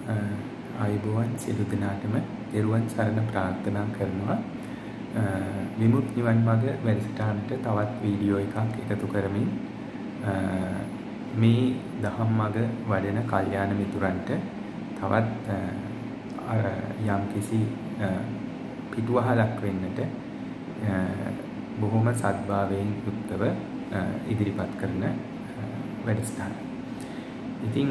ආයුබෝවන් සියලු දෙනාටම දරුවන් සරණ ප්‍රාර්ථනා කරනවා. විමුක්ති නිවන් මාර්ග වැඩසටහනට තවත් වීඩියෝ එකක් එකතු කරමින් මේ දහම් මාර්ග වඩන කල්යාණ මිතුරන්ට තවත් යම්කිසි පිටුවහලක් වෙන්නට බොහොම සත්භාවයෙන් යුක්තව ඉදිරිපත් කරන වැඩසටහන. ඉතින්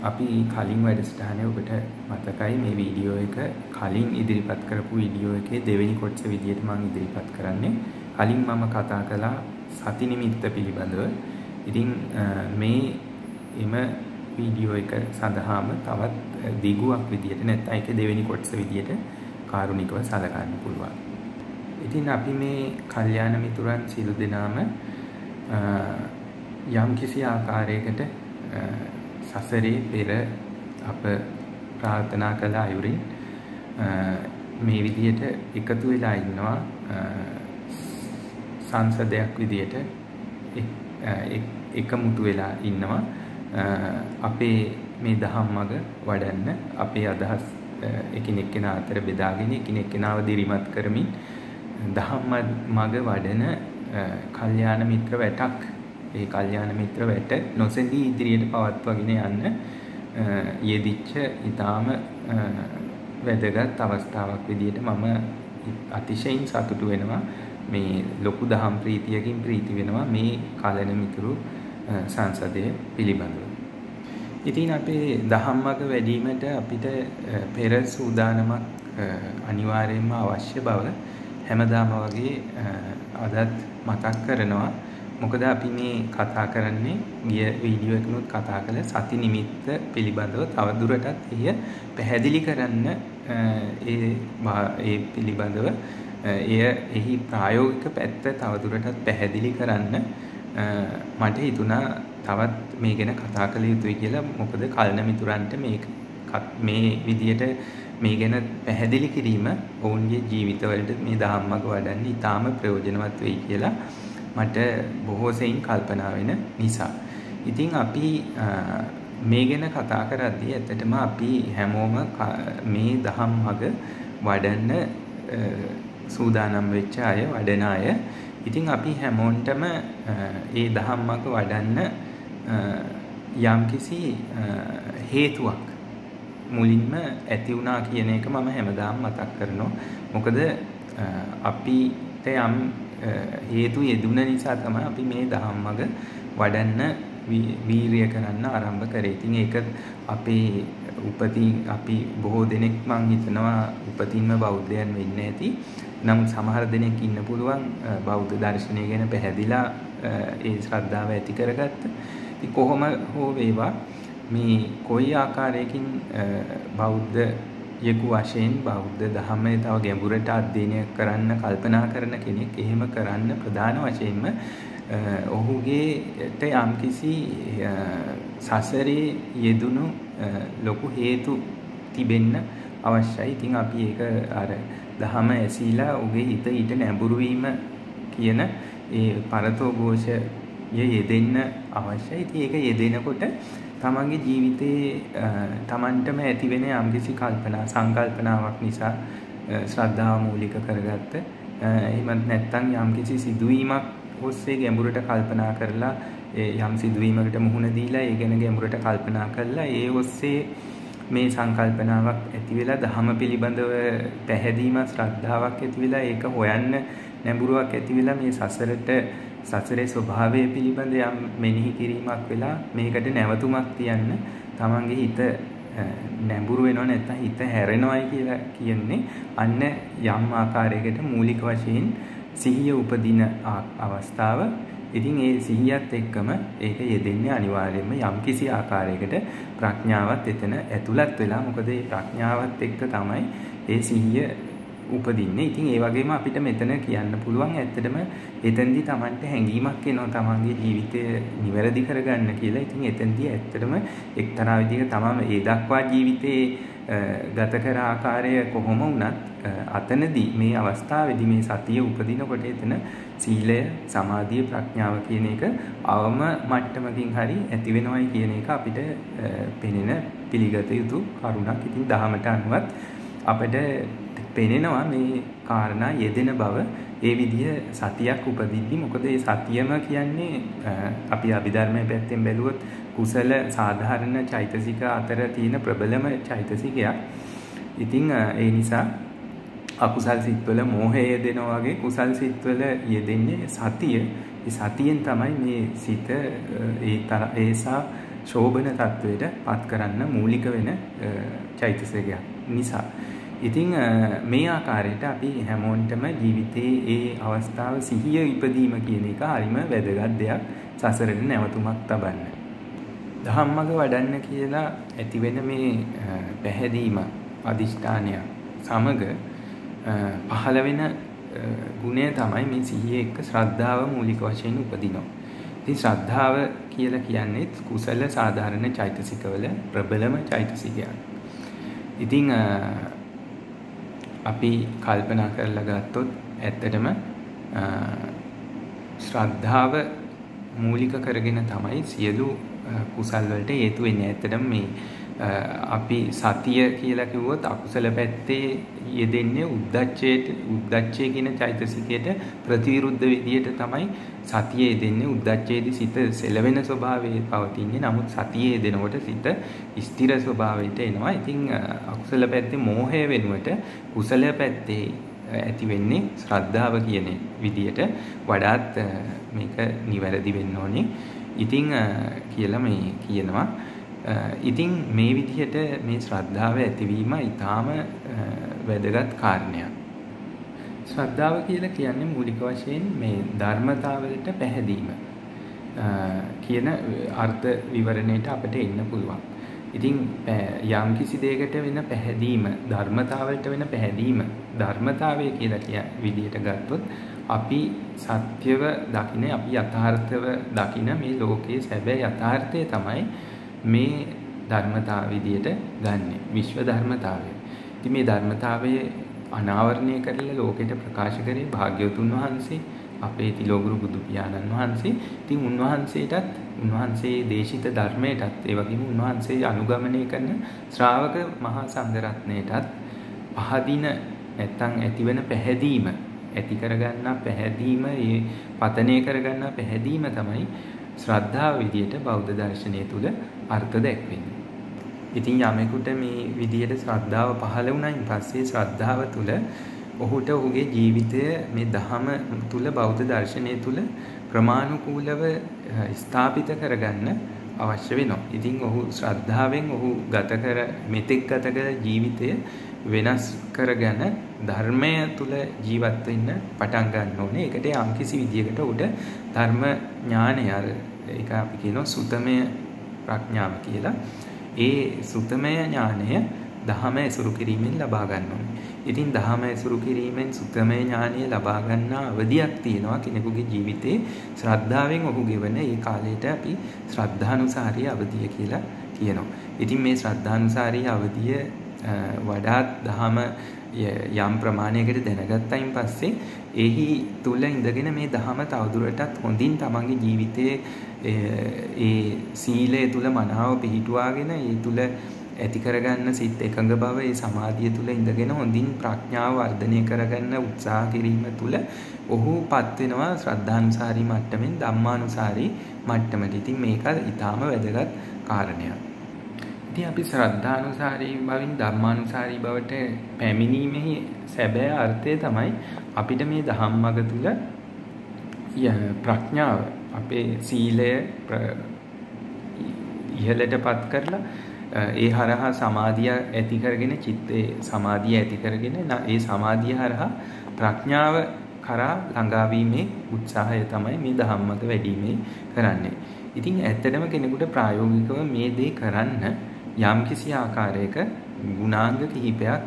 අපි කලින් වැඩසටහනේ ඔබට මතකයි මේ වීඩියෝ එක කලින් ඉදිරිපත් කරපු වීඩියෝ එකේ දෙවෙනි කොටස විදියට මම ඉදිරිපත් කරන්නේ. කලින් මම කතා කළා සති නිමිත්ත පිළිබඳව. ඉතින් මේ එම වීඩියෝ එක සඳහාම තවත් දිගුවක් විදියට නැත්නම් ඒකේ දෙවෙනි කොටස විදියට කාරුණිකව සලකන්න පුළුවන්. ඉතින් අපි මේ කල්යාණ මිතුරන් සියලු දෙනාම යම් කිසි ආකාරයකට සසරේ පෙර අප ප්‍රාර්ථනා කළ අයුරින් මේ විදියට එකතු වෙලා ඉන්නවා සංසදයක් විදියට එකමුතු වෙලා ඉන්නවා අපේ මේ දහම් මඟ වඩන්න අපේ අදහස් එකිනෙක කෙනා අතර බෙදාගෙන එකිනෙක කෙනාව දිරිමත් කරමින් දහම් මඟ වඩන කල්යාණ මිත්‍ර වැටක් ඒ කල්යාණ මිත්‍ර වැට නොසැලී ඉදිරියට පවත්වාගෙන යන්න යෙදිච්ච ඊටාම වැදගත් අවස්ථාවක් විදියට මම අතිශයින් සතුටු වෙනවා මේ ලොකු දහම් ප්‍රීතියකින් ප්‍රීති වෙනවා මේ කලන මිතුරු සංසදය පිළිබඳව. ඉතින් අපේ දහම් මඟ වැඩිවීමට අපිට පෙර සූදානමක් අනිවාර්යයෙන්ම අවශ්‍ය බව හැමදාම වගේ අදත් මතක් කරනවා. මොකද අපි මේ කතා කරන්නේ ගිය වීඩියෝ එකනොත් කතා කළ සති නිමිත්ත පිළිබඳව තවදුරටත් එය පැහැදිලි කරන්න ඒ පිළිබඳව එහි ප්‍රායෝගික පැත්ත තවදුරටත් පැහැදිලි කරන්න මට හිතුණා තවත් මේ ගැන කතා කළ යුතුයි කියලා. මොකද කල්න මිතුරන්ට මේ විදියට මේ ගැන පැහැදිලි කිරීම ඔවුන්ගේ ජීවිතවලට මේ දහම් මඟ වඩන්න ඉතාම ප්‍රයෝජනවත් වෙයි කියලා මට බොහෝ සෙයින් කල්පනා වෙන නිසා. ඉතින් අපි මේ ගැන කතා කරද්දී ඇත්තටම අපි හැමෝම මේ දහම් මඟ වඩන්න සූදානම් වෙච්ච අය වඩන අය. ඉතින් අපි හැමෝන්ටම ඒ දහම් මඟ වඩන්න යම්කිසි හේතුවක් මුලින්ම ඇති වුණා කියන එක මම හැමදාම මතක් කරනවා. මොකද අපිට යම් හේතු යෙදුන නිසා තමයි අපි මේ දහම් මඟ වඩන්න වීරිය කරන්න ආරම්භ කරේ. ඉතින් ඒක අපේ උපතින් අපි බොහෝ දෙනෙක් මං හිතනවා උපතින්ම බෞද්ධයන් වෙන්න ඇති. නමුත් සමහර දෙනෙක් ඉන්න පුළුවන් බෞද්ධ දර්ශනය ගැන පැහැදිලා ඒ ශ්‍රද්ධාව ඇති කරගත්ත. ඉතින් කොහොම හෝ වේවා මේ කොයි ආකාරයකින් බෞද්ධ යෙකු වශයෙන් බෞද්ධ ධර්මයේ තව ගැඹුරට අධ්‍යයනය කරන්න කල්පනා කරන කෙනෙක් එහෙම කරන්න ප්‍රධාන වශයෙන්ම ඔහුගේට යම්කිසි සසරේ යෙදුණු ලොකු හේතු තිබෙන්න අවශ්‍යයි. ඉතින් අපි ඒක අර දහම ඇසීලා ඔහුගේ හිත ඊට නැඹුරු වීම කියන ඒ පරතෝ ഘോഷය යෙදෙන්න අවශ්‍යයි. ඉතින් ඒක යෙදෙනකොට තමන්ගේ ජීවිතයේ තමන්ටම ඇති වෙන යම්කිසි සංකල්පනාවක් නිසා ශ්‍රද්ධාව මූලික කරගත්ත එහෙමත් නැත්නම් යම්කිසි සිදුවීමක් ඔස්සේ ගැඹුරට කල්පනා කරලා යම් සිදුවීමකට මුහුණ දීලා ඒ ගැන ගැඹුරට කල්පනා කරලා ඒ ඔස්සේ මේ සංකල්පනාවක් ඇති වෙලා ධහම පිළිබඳව පැහැදීම ශ්‍රද්ධාවක් ඇති වෙලා ඒක හොයන්න නැඹුරුවක් ඇති වෙලා මේ සසරේ ස්වභාවය පිළිබඳ යම් මෙනෙහි කිරීමක් වෙලා මේකට නැවතුමක් තියන්න තමන්ගේ හිත නැඹුරු වෙනව නැත්නම් හිත හැරෙනවයි කියලා කියන්නේ අන්න යම් ආකාරයකට මූලික වශයෙන් සිහිය උපදින අවස්ථාව. ඉතින් ඒ සිහියත් එක්කම ඒක යෙදෙන්නේ අනිවාර්යයෙන්ම යම් කිසි ආකාරයකට ප්‍රඥාවත් එතන ඇතුළත් වෙලා. මොකද මේ ප්‍රඥාවත් එක්ක තමයි ඒ සිහිය උපදින්නේ. ඉතින් ඒ වගේම අපිට මෙතන කියන්න පුළුවන් ඇත්තටම එතෙන්දී Tamanට හැඟීමක් එනවා තමන්ගේ ජීවිතය නිවැරදි කරගන්න කියලා. ඉතින් එතෙන්දී ඇත්තටම එක්තරා විදිහක තමම ඒ දක්වා ජීවිතේ ගත කර ආකාරය කොහොම වුණත් අතනදී මේ අවස්ථාවේදී මේ සතිය උපදිනකොට එතන සීලය, සමාධිය, ප්‍රඥාව කියන එක අවම මට්ටමකින් හරි ඇති වෙනවයි කියන එක අපිට පෙනෙන පිළිගත යුතු කරුණක්. ඉතින් දහමට අනුවත් අපිට පෙනෙනවා මේ කාරණා යෙදෙන බව. ඒ විදිය සතියක් උපදිද්දි මොකද මේ සතියම කියන්නේ අපි අභිධර්මයේ පැත්තෙන් බැලුවොත් කුසල සාධාරණ චෛතසික අතර තියෙන ප්‍රබලම චෛතසිකයක්. ඉතින් ඒ නිසා අකුසල් සිත්වල මෝහය යෙදෙනවා වගේ කුසල් සිත්වල යෙදෙන්නේ සතිය. ඒ සතියෙන් තමයි මේ සිත ඒසා ශෝභන තත්වයට පත් කරන්න මූලික වෙන චෛතසිකයක් නිසා. ඉතින් මේ ආකාරයට අපි හැමෝන්ටම ජීවිතයේ ඒ අවස්ථාව සිහිය ඉපදීම කියන එක හරිම වැදගත් දෙයක්. සසරේ නැවතුමක් තබන්න. ධම්මග වඩන්න කියලා ඇති වෙන මේ පැහැදීම අදිෂ්ඨානය සමග පහළ වෙන ගුණය තමයි මේ සිහිය එක්ක ශ්‍රද්ධාව මූලික වශයෙන් උපදිනවා. ඉතින් ශ්‍රද්ධාව කියලා කියන්නේ කුසල සාධාරණ චෛතසිකවල ප්‍රබලම චෛතසිකයක්. ඉතින් අපි කල්පනා කරලා ගත්තොත් ඇත්තටම ශ්‍රද්ධාව මූලික කරගෙන තමයි සියලු කුසල් වලට හේතු වෙන්නේ. ඇත්තටම මේ අපි සතිය කියලා කිව්වොත් අකුසල පැත්තේ යෙදෙන්නේ උද්දච්චය කියන චෛතසිකයට ප්‍රතිවිරුද්ධ විදියට තමයි සතිය යෙදෙන්නේ. උද්දච්චයේදී සිත සෙලවෙන ස්වභාවයේ පවතින්නේ. නමුත් සතියේ යෙදෙනකොට සිත ස්ථිර ස්වභාවයට එනවා. ඉතින් අකුසල පැත්තේ මෝහය වෙනුවට කුසල පැත්තේ ඇති වෙන්නේ ශ්‍රද්ධාව කියන විදියට වඩාත් මේක නිවැරදි වෙන්න ඕනේ. ඉතින් කියලා මේ කියනවා. ඉතින් මේ විදිහට මේ ශ්‍රද්ධාව ඇතිවීම ඊටාම වැදගත් කාරණයක්. ශ්‍රද්ධාව කියලා කියන්නේ මූලික වශයෙන් මේ ධර්මතාවලට පැහැදීම කියන අර්ථ විවරණයට අපිට එන්න පුළුවන්. ඉතින් යම් කිසි දෙයකට වෙන පැහැදීම ධර්මතාවලට වෙන පැහැදීම ධර්මතාවය කියලා කියන විදිහට ගත්තොත් අපි සත්‍යව දකින අපි යථාර්ථව දකින මේ ලෝකයේ සැබෑ යථාර්ථය තමයි මේ ධර්මතාව විදියට ගන්නෙ විශ්ව ධර්මතාවය. ඉතින් මේ ධර්මතාවය අනාවරණය කරලා ලෝකෙට ප්‍රකාශ කරේ භාග්‍යවතුන් වහන්සේ අපේ තිලෝගුරු බුදු පියාණන් වහන්සේ. ඉතින් උන්වහන්සේටත් උන්වහන්සේ දේශිත ධර්මයටත් ඒ වගේම උන්වහන්සේ අනුගමනය කරන ශ්‍රාවක මහා සංඝරත්නයටත් පහදින නැත්තම් ඇතිවන පැහැදීම ඇති කරගන්න පැහැදීම ඒ පතනය කරගන්න පැහැදීම තමයි ශ්‍රද්ධාව විදියට බෞද්ධ දර්ශනය තුල අර්ථ දැක්වෙන්නේ. ඉතින් යමෙකුට මේ විදියට ශ්‍රද්ධාව පහළ වුණායින් පස්සේ ශ්‍රද්ධාව තුල ඔහුට ඔහුගේ ජීවිතය මේ ධහම තුල බෞද්ධ දර්ශනය තුල ප්‍රමාණිකූලව ස්ථාපිත කරගන්න අවශ්‍ය වෙනවා. ඉතින් ඔහු ශ්‍රද්ධාවෙන් ඔහු මෙතෙක් ගත කර ජීවිතය වෙනස් කරගෙන ධර්මය තුල ජීවත් වෙන්න පටන් ගන්න ඕනේ. ඒකට යම්කිසි විදියකට උඩ ධර්ම ඥානය ඒක අපි කියනවා සුතමය ප්‍රඥාව කියලා. ඒ සුතමය ඥානය ධහම ඇසුරු කිරීමෙන් ලබා ගන්න ඕනේ. ඉතින් ධහම ඇසුරු කිරීමෙන් සුතමය ඥානය ලබා ගන්න අවධියක් තියෙනවා කෙනෙකුගේ ජීවිතේ. ශ්‍රද්ධාවෙන් ඔහු ගෙවන ඒ කාලයට අපි ශ්‍රද්ධානුසාරී අවධිය කියලා කියනවා. ඉතින් මේ ශ්‍රද්ධානුසාරී අවධිය වඩාත් ධහම යම් ප්‍රමාණයකට දැනගත්තයින් පස්සේ එහි තුල ඉඳගෙන මේ ධහම තවදුරටත් හොඳින් තමන්ගේ ජීවිතයේ ඒ සීලය තුල මනාව පිහිටුවාගෙන ඒ තුල ඇති කරගන්න සිත් එකඟ බව ඒ සමාධිය තුල ඉඳගෙන හොඳින් ප්‍රඥාව වර්ධනය කරගන්න උත්සාහ කිරීම තුල ඔහුපත් වෙනවා ශ්‍රද්ධානුසාරී මට්ටමින් ධම්මානුසාරී මට්ටමට. ඉතින් මේක ඊටාම වැදගත් කාරණයක්. ඉතින් අපි ශ්‍රද්ධානුසාරී බවින් ධම්මානුසාරී බවට පැමිණීමේ සැබෑ අර්ථය තමයි අපිට මේ ධම්මග තුල ප්‍රඥාව අපේ සීලය ඉහළටපත් කරලා ඒ හරහා සමාධිය ඇති කරගෙන චිත්තේ සමාධිය ඇති කරගෙන ඒ සමාධිය හරහා ප්‍රඥාව කරා ළඟා වීමේ උත්සාහය තමයි මේ ධම්මග වැඩිීමේ කරන්නේ. ඉතින් ඇත්තටම කෙනෙකුට ප්‍රායෝගිකව මේ දේ කරන්න යම්කිසි ආකාරයක ගුණාංග කිහිපයක්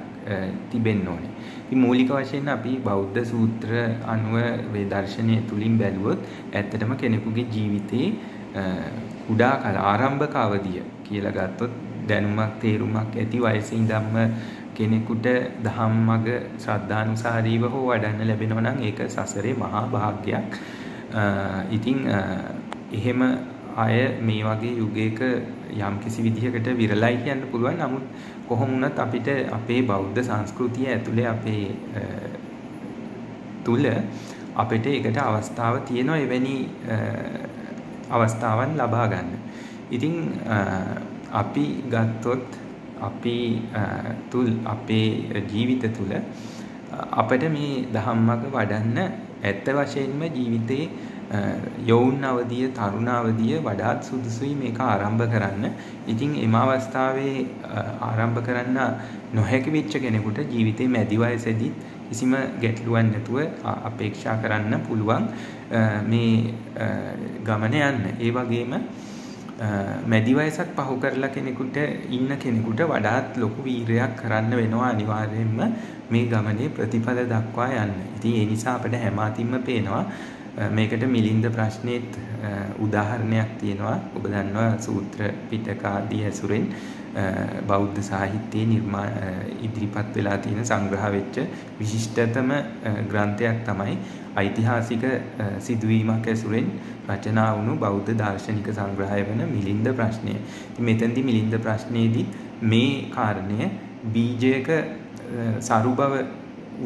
තිබෙන්න ඕනේ. ඉතින් මූලික වශයෙන් අපි බෞද්ධ සූත්‍ර අනුව වේ දර්ශනය තුලින් බැලුවොත් ඇත්තටම කෙනෙකුගේ ජීවිතේ කුඩා කාල ආරම්භක අවධිය කියලා ගත්තොත් දැනුමක් තේරුමක් ඇති වයසේ ඉඳන්ම කෙනෙකුට ධම්මග ශ්‍රද්ධානුසාරීව හෝ වඩන්න ලැබෙනවා නම් ඒක සසරේ මහා භාග්යක්. ඉතින් එහෙම අය මේ වගේ යුගයක යම් කිසි විදිහකට විරලයි කියන්න පුළුවන්. නමුත් කොහොම වුණත් අපිට අපේ බෞද්ධ සංස්කෘතිය ඇතුලේ අපේ තුල අපිට ඒකට අවස්ථාව තියෙනවා එවැනි අවස්ථාවන් ලබා ගන්න. ඉතින් අපි ගත්තොත් අපි තුල් අපේ ජීවිත තුල අපිට මේ ධම්මක වඩන්න ඇත්ත වශයෙන්ම ජීවිතේ යෞවන අවධිය තරුණ අවධිය වඩාත් සුදුසුයි මේක ආරම්භ කරන්න. ඉතින් එම අවස්ථාවේ ආරම්භ කරන්න නොහැකි වෙච්ච කෙනෙකුට ජීවිතේ මැදි වයසේදී කිසිම ගැටලුවක් නැතුව අපේක්ෂා කරන්න පුළුවන් මේ ගමන යන්න. ඒ වගේම මැදි වයසක් පහු කරලා කෙනෙකුට ඉන්න කෙනෙකුට වඩාත් ලොකු වීරයක් කරන්න වෙනවා අනිවාර්යයෙන්ම මේ ගමනේ ප්‍රතිඵල දක්වා යන්න. ඉතින් ඒ නිසා අපිට හැම අතින්ම පේනවා මේකට මිලින්ද ප්‍රශ්නෙත් උදාහරණයක් තියෙනවා. ඔබ දන්නවා සූත්‍ර පිටක ආදී ඇසුරෙන් බෞද්ධ සාහිත්‍යයේ ඉදිරිපත් වෙලා තියෙන සංග්‍රහ වෙච්ච විශිෂ්ටතම ග්‍රන්ථයක් තමයි ඓතිහාසික සිදුවීමක් ඇසුරෙන් රචනා වුණු බෞද්ධ දාර්ශනික සංග්‍රහය වෙන මිලින්ද ප්‍රශ්නය. ඉතින් මෙතෙන්දී මිලින්ද ප්‍රශ්නයේදී මේ කාරණය බීජයක සරු බව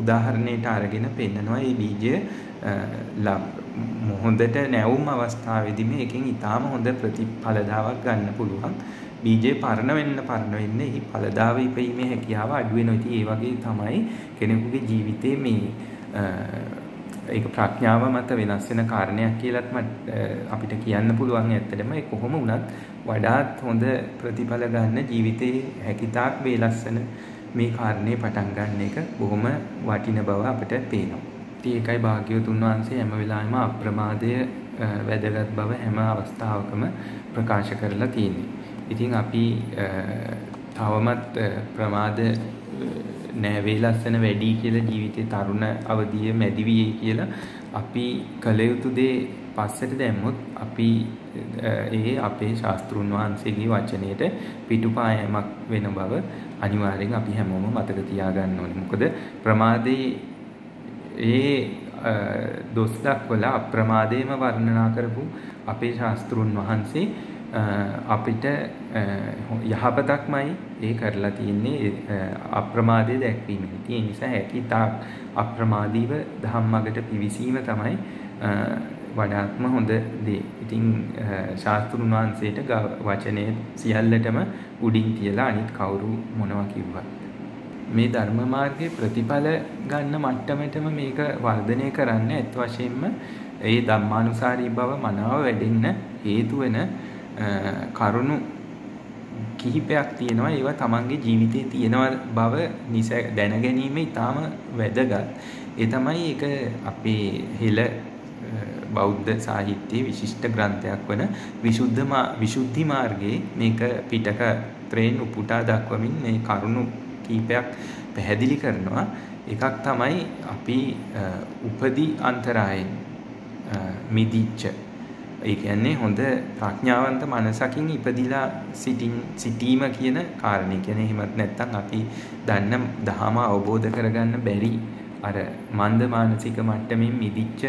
උදාහරණයට අරගෙන පෙන්නනවා. මේ බීජය හොඳට නැවුම් අවස්ථාවේදී මේකෙන් ඊටාම හොඳ ප්‍රතිඵලදාවක් ගන්න පුළුවන්. බීජේ පරණ වෙන්න එහි ඵලදාව ඉපීමේ හැකියාව අඩු වෙනවා. ඉතින් ඒ වගේ තමයි කෙනෙකුගේ ජීවිතේ මේ ඒක ප්‍රඥාව මත වෙනස් වෙන කාරණයක් කියලාත් අපිට කියන්න පුළුවන්. ඇත්තටම ඒ කොහොම වුණත් වඩාත් හොඳ ප්‍රතිඵල ගන්න ජීවිතේ හැකිතාක් වේලස්සන මේ කාරණේ පටන් ගන්න එක බොහොම වටින බව අපිට පේනවා. ඉතින් ඒකයි භාග්‍යවතුන් වහන්සේ හැම වෙලාවෙම අප්‍රමාදය වැදගත් බව හැම අවස්ථාවකම ප්‍රකාශ කරලා තියෙන්නේ. ඉතින් අපි තවමත් ප්‍රමාද නෑ වේලස්සන වැඩි කියලා ජීවිතේ තරුණ අවධිය මැදි වියේ කියලා අපි කළ යුතු දේ පස්සට දැම්මොත් අපි අපේ ශාස්ත්‍රුන් වහන්සේගේ වචනයට පිටුපායමක් වෙන බව අනිවාර්යෙන් අපි හැමෝම මතක තියාගන්න ඕනේ. මොකද ප්‍රමාදේ දොස් දක්වලා අප්‍රමාදේම වර්ණනා කරපු අපේ ශාස්ත්‍රුන් වහන්සේ අපිට යහපතක්මයි ඒ කරලා තියෙන්නේ අප්‍රමාදයේ දැක්වීම. ඒ නිසා හැකිතාක් අප්‍රමාදීව ධම්මකට පිවිසීම තමයි වඩාත්ම හොඳ දේ. ඉතින් ශාස්ත්‍රුන් වහන්සේට වචනේ සියල්ලටම උඩින් තියලා අනිත් කවුරු මොනවා කිව්වත් මේ ධර්ම මාර්ගයේ ප්‍රතිඵල ගන්න මට්ටමටම මේක වර්ධනය කරන්න ඇත්ත වශයෙන්ම ඒ ධම්මානුසාරී බව මනාව වැඩෙන්න හේතු වෙන කරුණු කිහිපයක් තියෙනවා. ඒවා තමන්ගේ ජීවිතේ තියෙනවා බව දැන ගැනීම ඉතාම වැදගත්. ඒ තමයි ඒක අපේ හෙළ බෞද්ධ සාහිත්‍යයේ විශිෂ්ට ග්‍රන්ථයක් වන විසුද්ධි මාර්ගයේ මේක පිටක ත්‍රේන් උපුටා දක්වමින් මේ කරුණු කීපයක් පැහැදිලි කරනවා. එකක් තමයි අපි උපදී අන්තරායෙන් මිදිච්ච, ඒ කියන්නේ හොඳ ප්‍රඥාවන්ත මනසකින් ඉපදිලා සිටීම කියන කාරණේ. කියන්නේ එහෙමත් නැත්නම් අපි දන්න දහම අවබෝධ කරගන්න බැරි අර මන්ද මානසික මට්ටමින් මිදිච්ච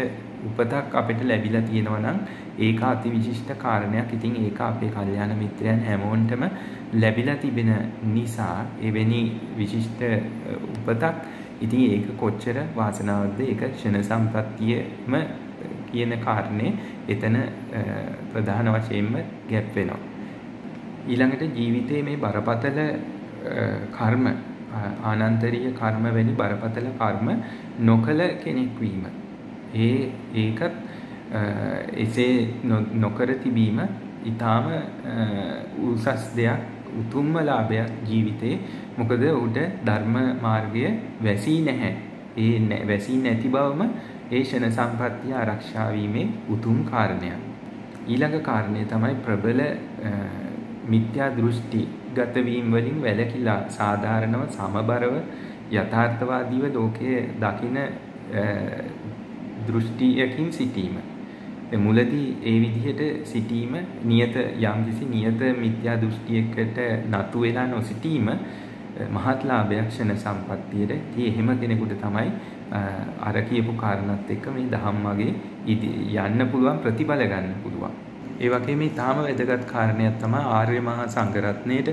උපතක් අපිට ලැබිලා තියෙනවා නම් ඒක අතිවිශිෂ්ට කාරණයක්. ඉතින් ඒක අපේ කල්යාණ මිත්‍රයන් හැමෝන්ටම ලැබිලා තිබෙන නිසා එවැනි විශිෂ්ට උපතක් ඉතින් ඒක කොච්චර වාසනාවක්ද. ඒක ක්ෂණ සම්පත්තියම කියන කාරණේ එතන ප්‍රධාන වශයෙන්ම ගැප් වෙනවා. ඊළඟට ජීවිතයේ මේ බරපතල කර්ම ආනන්තරීය කර්ම වැනි බරපතල කර්ම නොකල කෙනෙක් වීම. ඒකත් එසේ නොකර තිබීම ඊටාම උසස් දෙයක්, උතුම්ම ලාභයක් ජීවිතේ. මොකද උට ධර්ම මාර්ගය වැසී නැහැ. ඒ වැසී නැති බවම ඒ ෂණ සම්පත්තිය ආරක්ෂා වීමේ උතුම් කාරණයක්. ඊළඟ කාරණය තමයි ප්‍රබල මිත්‍යා දෘෂ්ටි ගත වීම වලින් වැළකීලා සාධාරණව සමබරව යථාර්ථවාදීව ලෝකයේ දකින දෘෂ්ටියකින් සිටීම. මුලදී ඒ විදිහට සිටීම යම්කිසි නියත මිත්‍යා දෘෂ්ටියකට නතු වෙලා නොසිටීම මහත් ලාභයක් ක්ෂණ සම්පත්තියට. ඉතින් එහෙම කෙනෙකුට තමයි අර කියපු කාරණාත් එක්ක මේ ධම්මගේ යන්න පුළුවන්, ප්‍රතිඵල ගන්න පුළුවන්. ඒ වගේම ඊටාම වැදගත් කාරණයක් තමයි ආර්ය මහා සංඝරත්නයේට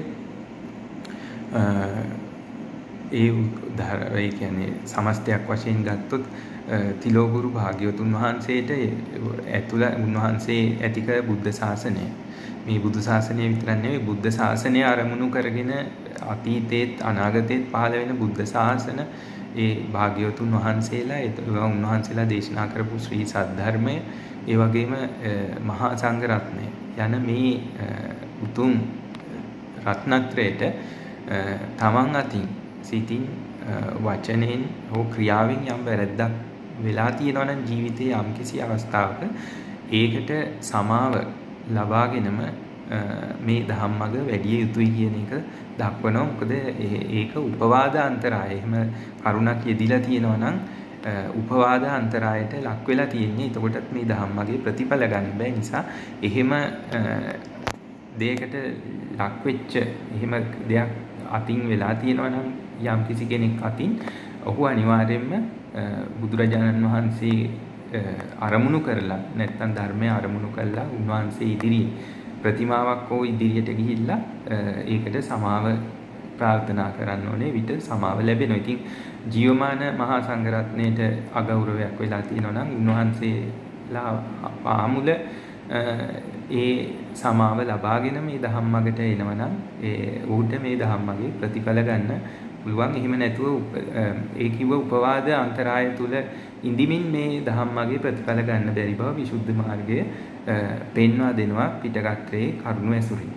ඒ කියන්නේ සමස්තයක් වශයෙන් ගත්තොත් තිලෝගුරු භාග්‍යවතුන් වහන්සේට ඇතුළ උන්වහන්සේ ඇති කළ බුද්ධ ශාසනය. මේ බුදු ශාසනය විතරක් නෙවෙයි බුද්ධ ශාසනය අරමුණු කරගෙන අතීතේත් අනාගතේත් පහළ වෙන බුද්ධ ශාසන ඒ භාග්‍යවතුන් වහන්සේලා උන්වහන්සේලා දේශනා කරපු ශ්‍රී සද්ධර්මය ඒ වගේම මහා සංඝ රත්නය යන මේ උතුම් රත්නත්‍රයට තමන් අතින් සිතින් වචනෙන් හෝ ක්‍රියාවෙන් යම් වැරද්දක් වෙලා තියෙනවා නම් ජීවිතයේ යම්කිසි අවස්ථාවක ඒකට සමාව ලබාගෙනම මේ ධම්මග වැඩි යුතුයි කියන එක දක්වනවා. මොකද ඒක උපවාද අන්තරාය. එහෙම කරුණක් යෙදිලා තියෙනවා නම් උපවාද අන්තරායට ලක් වෙලා තියෙන්නේ. එතකොටත් මේ ධම්මගේ ප්‍රතිඵල ගන්න බෑ. නිසා එහෙම දෙයකට ලක් වෙච්ච එහෙම දෙයක් අතින් වෙලා තියෙනවා නම් යම් කිසි කෙනෙක් අතින් ඔහු අනිවාර්යයෙන්ම බුදුරජාණන් වහන්සේ අරමුණු කරලා නැත්නම් ධර්මය අරමුණු කළා උන්වහන්සේ ඉදිරියේ ප්‍රතිමාවක් හෝ ඉදිරියට ගිහිල්ලා ඒකට සමාව ප්‍රාර්ථනා කරන්න ඕනේ. විතර සමාව ලැබෙනවා. ඉතින් ජීවමාන මහා සංඝරත්නයට අගෞරවයක් වෙලා තියෙනවා නම් උන්වහන්සේලා පාමුල ඒ සමාව ලබාගෙන මේ ධම්මගට එනවා නම් ඌට මේ ධම්මගේ ප්‍රතිඵල ගන්න පුළුවන්. එහෙම නැතුව ඒ කිව්ව උපවාද අන්තරාය තුල ඉඳිමින් මේ ධම්මගේ ප්‍රතිඵල ගන්න බැරි බව විසුද්ධි මාර්ගය පෙන්වා දෙනවා පිටකත්‍රයේ කරුණු ඇසුරින්.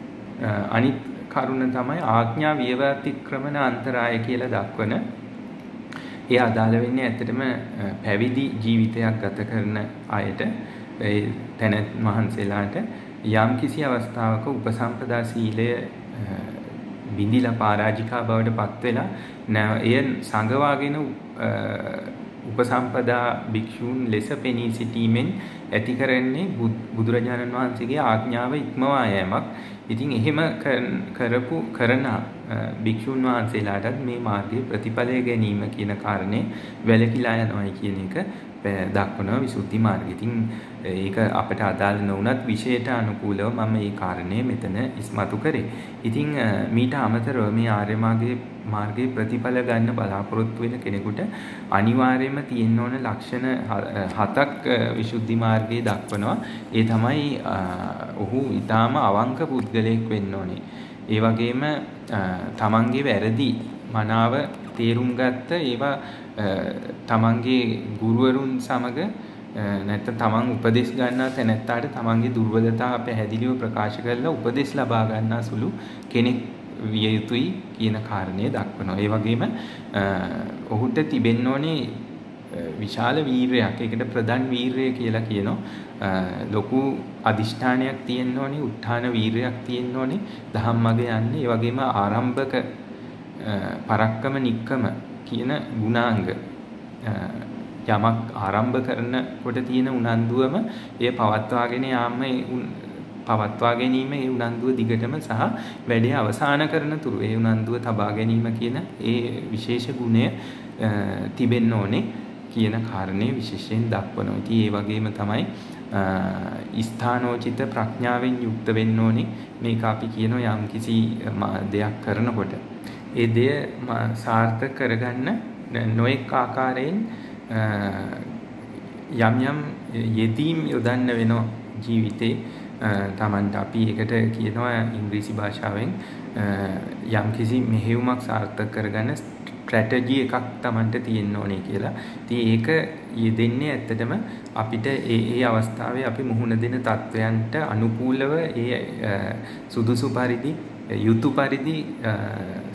අනිත් කරුණ තමයි ආඥා විවතික්‍රමන අන්තරාය කියලා දක්වන. ඒ අදාළ වෙන්නේ ඇත්තටම පැවිදි ජීවිතයක් ගත කරන අයට ඒ තැනත් මහන්සලාට යම් කිසි අවස්ථාවක උපසම්පදා සීලය බිඳිලා පරාජිකා බවට පත් වෙලා එය සංගවාගෙන උපසම්පදා භික්ෂූන් ලෙස පෙනී සිටීමෙන් ඇති කරන්නේ බුදුරජාණන් වහන්සේගේ ආඥාව ඉක්මවා යෑමක්. ඉතින් එහෙම කරන භික්ෂූන් වහන්සේලාටත් මේ මාර්ගයේ ප්‍රතිඵලය ගැනීම කියන කාරණේ වැළකීලා යනවායි කියන එක දක්වනවා විසුද්ධි මාර්ගය. ඉතින් ඒක අපට අදාළ නොවුනත් විශේෂයට අනුකූලව මම මේ කාරණේ මෙතන ඉස්මතු කරේ. ඉතින් මීට අමතරව මේ ආර්ය මාර්ගයේ ප්‍රතිඵල ගන්න බලාපොරොත්තු වෙන කෙනෙකුට අනිවාර්යයෙන්ම තියෙන්න ඕන ලක්ෂණ 7ක් විසුද්ධි මාර්ගයේ දක්වනවා. ඒ තමයි ඔහු ඊටාම අවංක පුද්ගලයෙක් වෙන්න ඕනේ. ඒ වගේම තමන්ගේ වැරදි මනාව තේරුම් ගත්ත ඒවා තමන්ගේ ගුරුවරුන් සමග නැත්නම් තමන් උපදෙස් ගන්නා තැනැත්තාට තමන්ගේ දුර්වලතා පැහැදිලිව ප්‍රකාශ කරලා උපදෙස් ලබා ගන්නා සුළු කෙනෙක් විය යුතුයි කියන කාරණය දක්වනවා. ඒ වගේම ඔහුට තිබෙන්න ඕනේ විශාල වීරයක්. ඒකට ප්‍රධාන වීරය කියලා කියනවා. ලොකු අදිෂ්ඨානයක් තියෙන්න ඕනේ, උත්හාන වීරයක් තියෙන්න ඕනේ ධම්මග යන්නේ. ඒ වගේම ආරම්භක පරක්කම නික්කම කියන ගුණාංග යමක් ආරම්භ කරනකොට තියෙන උනන්දුවම එය පවත්වාගෙන ගැනීම ඒ උනන්දුව දිගටම සහ වැඩේ අවසන් කරන තුරු ඒ උනන්දුව තබා ගැනීම කියන ඒ විශේෂ ගුණය තිබෙන්න ඕනේ කියන කාරණේ විශේෂයෙන් දක්වනවා. ඉතින් ඒ වගේම තමයි ස්ථානෝචිත ප්‍රඥාවෙන් යුක්ත වෙන්න ඕනේ. මේක අපි කියනවා යම් කිසි දෙයක් කරනකොට ඒ දෙය සාර්ථක කරගන්න නොඑක ආකාරයෙන් යම් යෙදීම් යොදන්න වෙනවා ජීවිතේ. තමන්ට අපි ඒකට කියනවා ඉංග්‍රීසි භාෂාවෙන් යම් කිසි මෙහෙයුමක් සාර්ථක කරගන්න ස්ට්‍රැටජි එකක් තමන්ට තියෙන්න ඕනේ කියලා. ඉතින් ඒක යෙදෙන්නේ ඇත්තටම අපිට ඒ අවස්ථාවේ අපි මුහුණ දෙන තත්වයන්ට අනුකූලව ඒ සුදුසු පරිදි යුතු පරිදි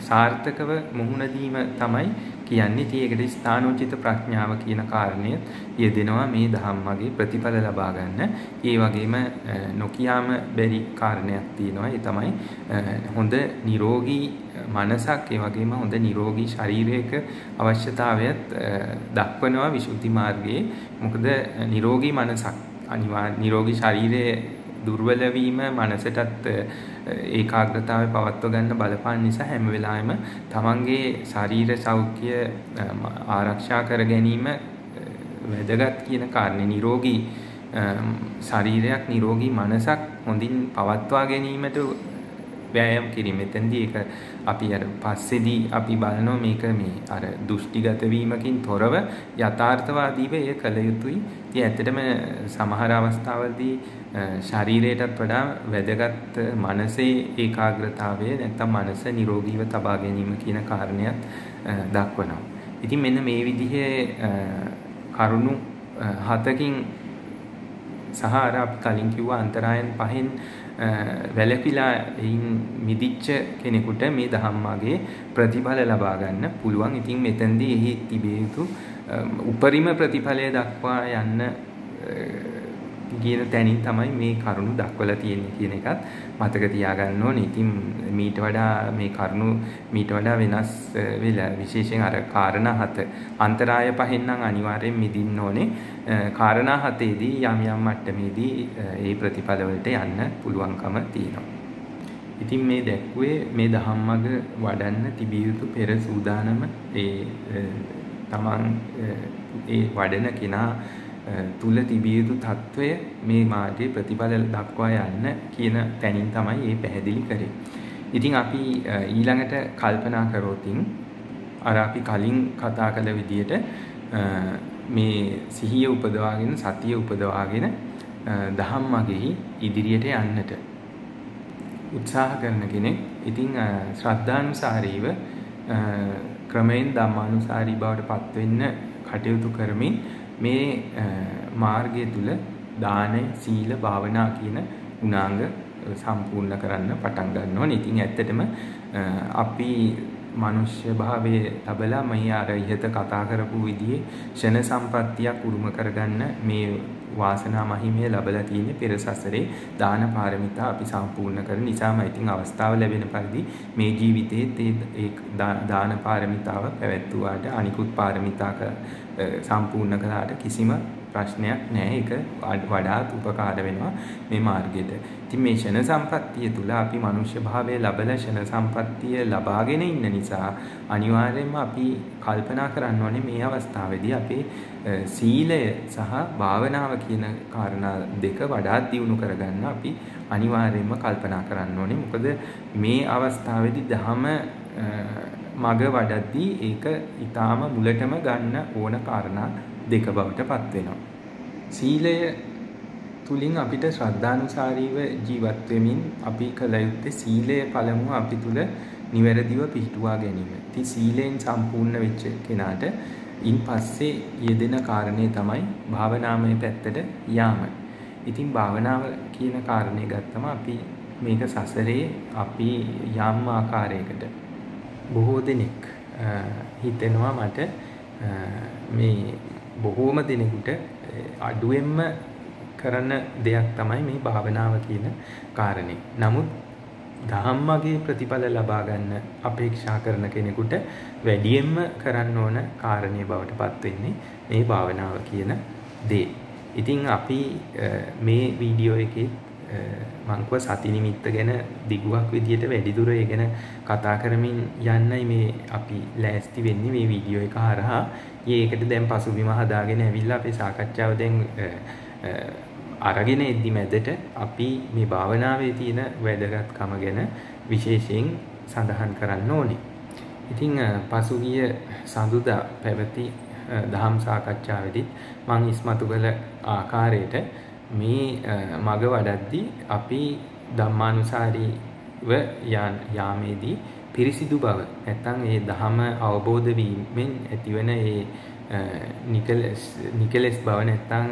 සාර්ථකව මුහුණ දීම තමයි කියන්නේ. ඒකට ස්ථානෝචිත ප්‍රඥාව කියන කාරණය යෙදෙනවා මේ ධම්මගේ ප්‍රතිඵල ලබා ගන්න. ඒ වගේම නොකියාම බැරි කාරණයක් තියෙනවා. ඒ තමයි හොඳ නිරෝගී මනසක්, ඒ වගේම හොඳ නිරෝගී ශරීරයක අවශ්‍යතාවයත් දක්වනවා විසුද්ධි මාර්ගයේ. මොකද නිරෝගී මනසක් නිරෝගී ශරීරයේ දුර්වල වීම මනසටත් ඒකාග්‍රතාවය පවත්ව ගන්න බලපාන නිසා හැම වෙලාවෙම තමන්ගේ ශරීර සෞඛ්‍ය ආරක්ෂා කර ගැනීම වැදගත් කියන කාරණේ. නිරෝගී ශරීරයක් නිරෝගී මනසක් හොඳින් පවත්වා ගැනීමට වෑයම් කිරීම. එතෙන්දී ඒක අපි අර පස්සේදී අපි බලනවා මේක මේ අර දෘෂ්ටිගත වීමකින් තොරව යථාර්ථවාදීව එය කළ යුතුයි. ඉතින් ඇත්තටම සමහර අවස්ථාවලදී ශරීරයටත් වඩා වැදගත් මනසේ ඒකාග්‍රතාවය නැත්නම් මනස නිරෝගීව තබා ගැනීම කියන කාරණයක් දක්වනවා. ඉතින් මෙන්න මේ විදිහේ කරුණු 7කින් සහ අර අපි කලින් කිව්ව අන්තරායන් 5න් වැළකීලා මිදිච්ච කෙනෙකුට මේ ධම්මගේ ප්‍රතිඵල ලබා ගන්න පුළුවන්. ඉතින් මෙතෙන්දී එහි තිබිය යුතු උපරිම ප්‍රතිඵලය දක්වා යන්න කියන තැනින් තමයි මේ කරුණු දක්වලා තියෙන්නේ කියන එකත් මතක තියාගන්න ඕනේ. ඉතින් මීට වඩා මේ කරුණු මීට වඩා වෙනස් වෙලා විශේෂයෙන් අර කාරණා 7 අන්තරාය 5න් නම් අනිවාර්යෙන් මිදින්න ඕනේ. කාරණා 7ේදී යම් යම් මට්ටමේදී ඒ ප්‍රතිඵල වලට යන්න පුළුවන්කම තියෙනවා. ඉතින් මේ දැක්ුවේ මේ ධම්මග වඩන්න තිබිය යුතු පෙර සූදානම තමන් ඒ වඩන කෙනා තුල තිබිය යුතු తত্ত্বය මේ මාර්ගයේ ප්‍රතිඵල දක්වා යන්න කියන තැනින් තමයි මේ පැහැදිලි කරේ. ඉතින් අපි ඊළඟට කල්පනා කරෝතින් අර අපි කලින් කතා කළ විදිහට මේ සිහිය උපදවාගෙන සතිය උපදවාගෙන ධම්මගෙහි ඉදිරියට යන්නට උත්සාහ කරන කෙනෙක් ඉතින් ශ්‍රද්ධානුසාරීව ක්‍රමයෙන් ධම්මානුසාරී බවට පත් වෙන්න කටයුතු කරමින් මේ මාර්ගය තුල දානය, සීල, භාවනා කියන ගුණාංග සම්පූර්ණ කරන්න පටන් ගන්න ඕනේ. ඉතින් ඇත්තටම අපි මනුෂ්‍ය භාවයේ තබලා මේ අර ඉහත කතා කරපු විදිහේ ෂණ සම්පත්තියක් උරුම කරගන්න මේ වාසනා මහිමය ලැබලා තියෙන්නේ පෙර සසරේ දාන පාරමිතා අපි සම්පූර්ණ කරන නිසාම. ඉතින් අවස්ථාව ලැබෙන පරිදි මේ ජීවිතයේ ඒ දාන පාරමිතාව පැවැත්වුවාට අනිකුත් පාරමිතා සම්පූර්ණ කළාට කිසිම ප්‍රශ්නයක් නැහැ. ඒක වඩාත් උපකාර වෙනවා මේ මාර්ගයට. ඉතින් මේ ෂණ සම්පත්තිය තුල අපි මනුෂ්‍ය භාවයේ ලැබලා ෂණ සම්පත්තිය ලබාගෙන ඉන්න නිසා අනිවාර්යයෙන්ම අපි කල්පනා කරන්න ඕනේ මේ අවස්ථාවේදී අපේ සීලය සහ භාවනාව කියන කාරණා දෙක වඩාත් දියුණු කරගන්න අපි අනිවාර්යයෙන්ම කල්පනා කරන්න ඕනේ. මොකද මේ අවස්ථාවේදී ධම මග වඩද්දී ඒක ඊටාම මුලටම ගන්න ඕන කාරණා දෙක බවට පත් වෙනවා. සීලය තුලින් අපිට ශ්‍රද්ධානුසාරීව ජීවත් වෙමින් අපි කළ යුත්තේ සීලය පළමුව අපි තුල නිවැරදිව පිහිටුවා ගැනීම. ඉතින් සීලෙන් සම්පූර්ණ වෙච්ච කෙනාට ඉන් පස්සේ යෙදෙන කාරණේ තමයි භාවනාමය පැත්තට යාම. ඉතින් භාවනාව කියන කාරණේ ගත්තම අපි මේක සසරේ අපි යම් ආකාරයකට බොහෝ දෙනෙක් හිතෙනවා මට මේ බොහෝම දෙනෙකුට අඩුවෙන්ම කරන දෙයක් තමයි මේ භාවනාව කියන කාරණේ. නමුත් ධම්මගේ ප්‍රතිඵල ලබා ගන්න අපේක්ෂා කරන කෙනෙකුට වැඩියෙන්ම කරන්න ඕන කාරණේ බවට පත් වෙන්නේ මේ භාවනාව කියන දේ. ඉතින් අපි මේ වීඩියෝ එකේ මං කිව්වා සති නිමිත්ත ගැන දිගුවක් විදියට වැඩිදුර ඒ ගැන කතා කරමින් යන්නයි මේ අපි ලෑස්ති වෙන්නේ මේ වීඩියෝ එක හරහා. ඒකට දැන් පසුබිම හදාගෙන ඇවිල්ලා අපේ සාකච්ඡාව දැන් අරගෙන එද්දි මැදට අපි මේ භාවනාවේ තියෙන වැදගත්කම ගැන විශේෂයෙන් සඳහන් කරන්න ඕනේ. ඉතින් පසුගිය සඳුදා පැවති දහම් සාකච්ඡාවේදී මම ඉස්මතු කළ ආකාරයට මේ මග වඩද්දී අපි ධම්මානුසාරීව යාමේදී පිරිසිදු බව නැත්නම් ඒ ධම අවබෝධ වීමෙන් ඇතිවන ඒ නිකලස් බව නැත්නම්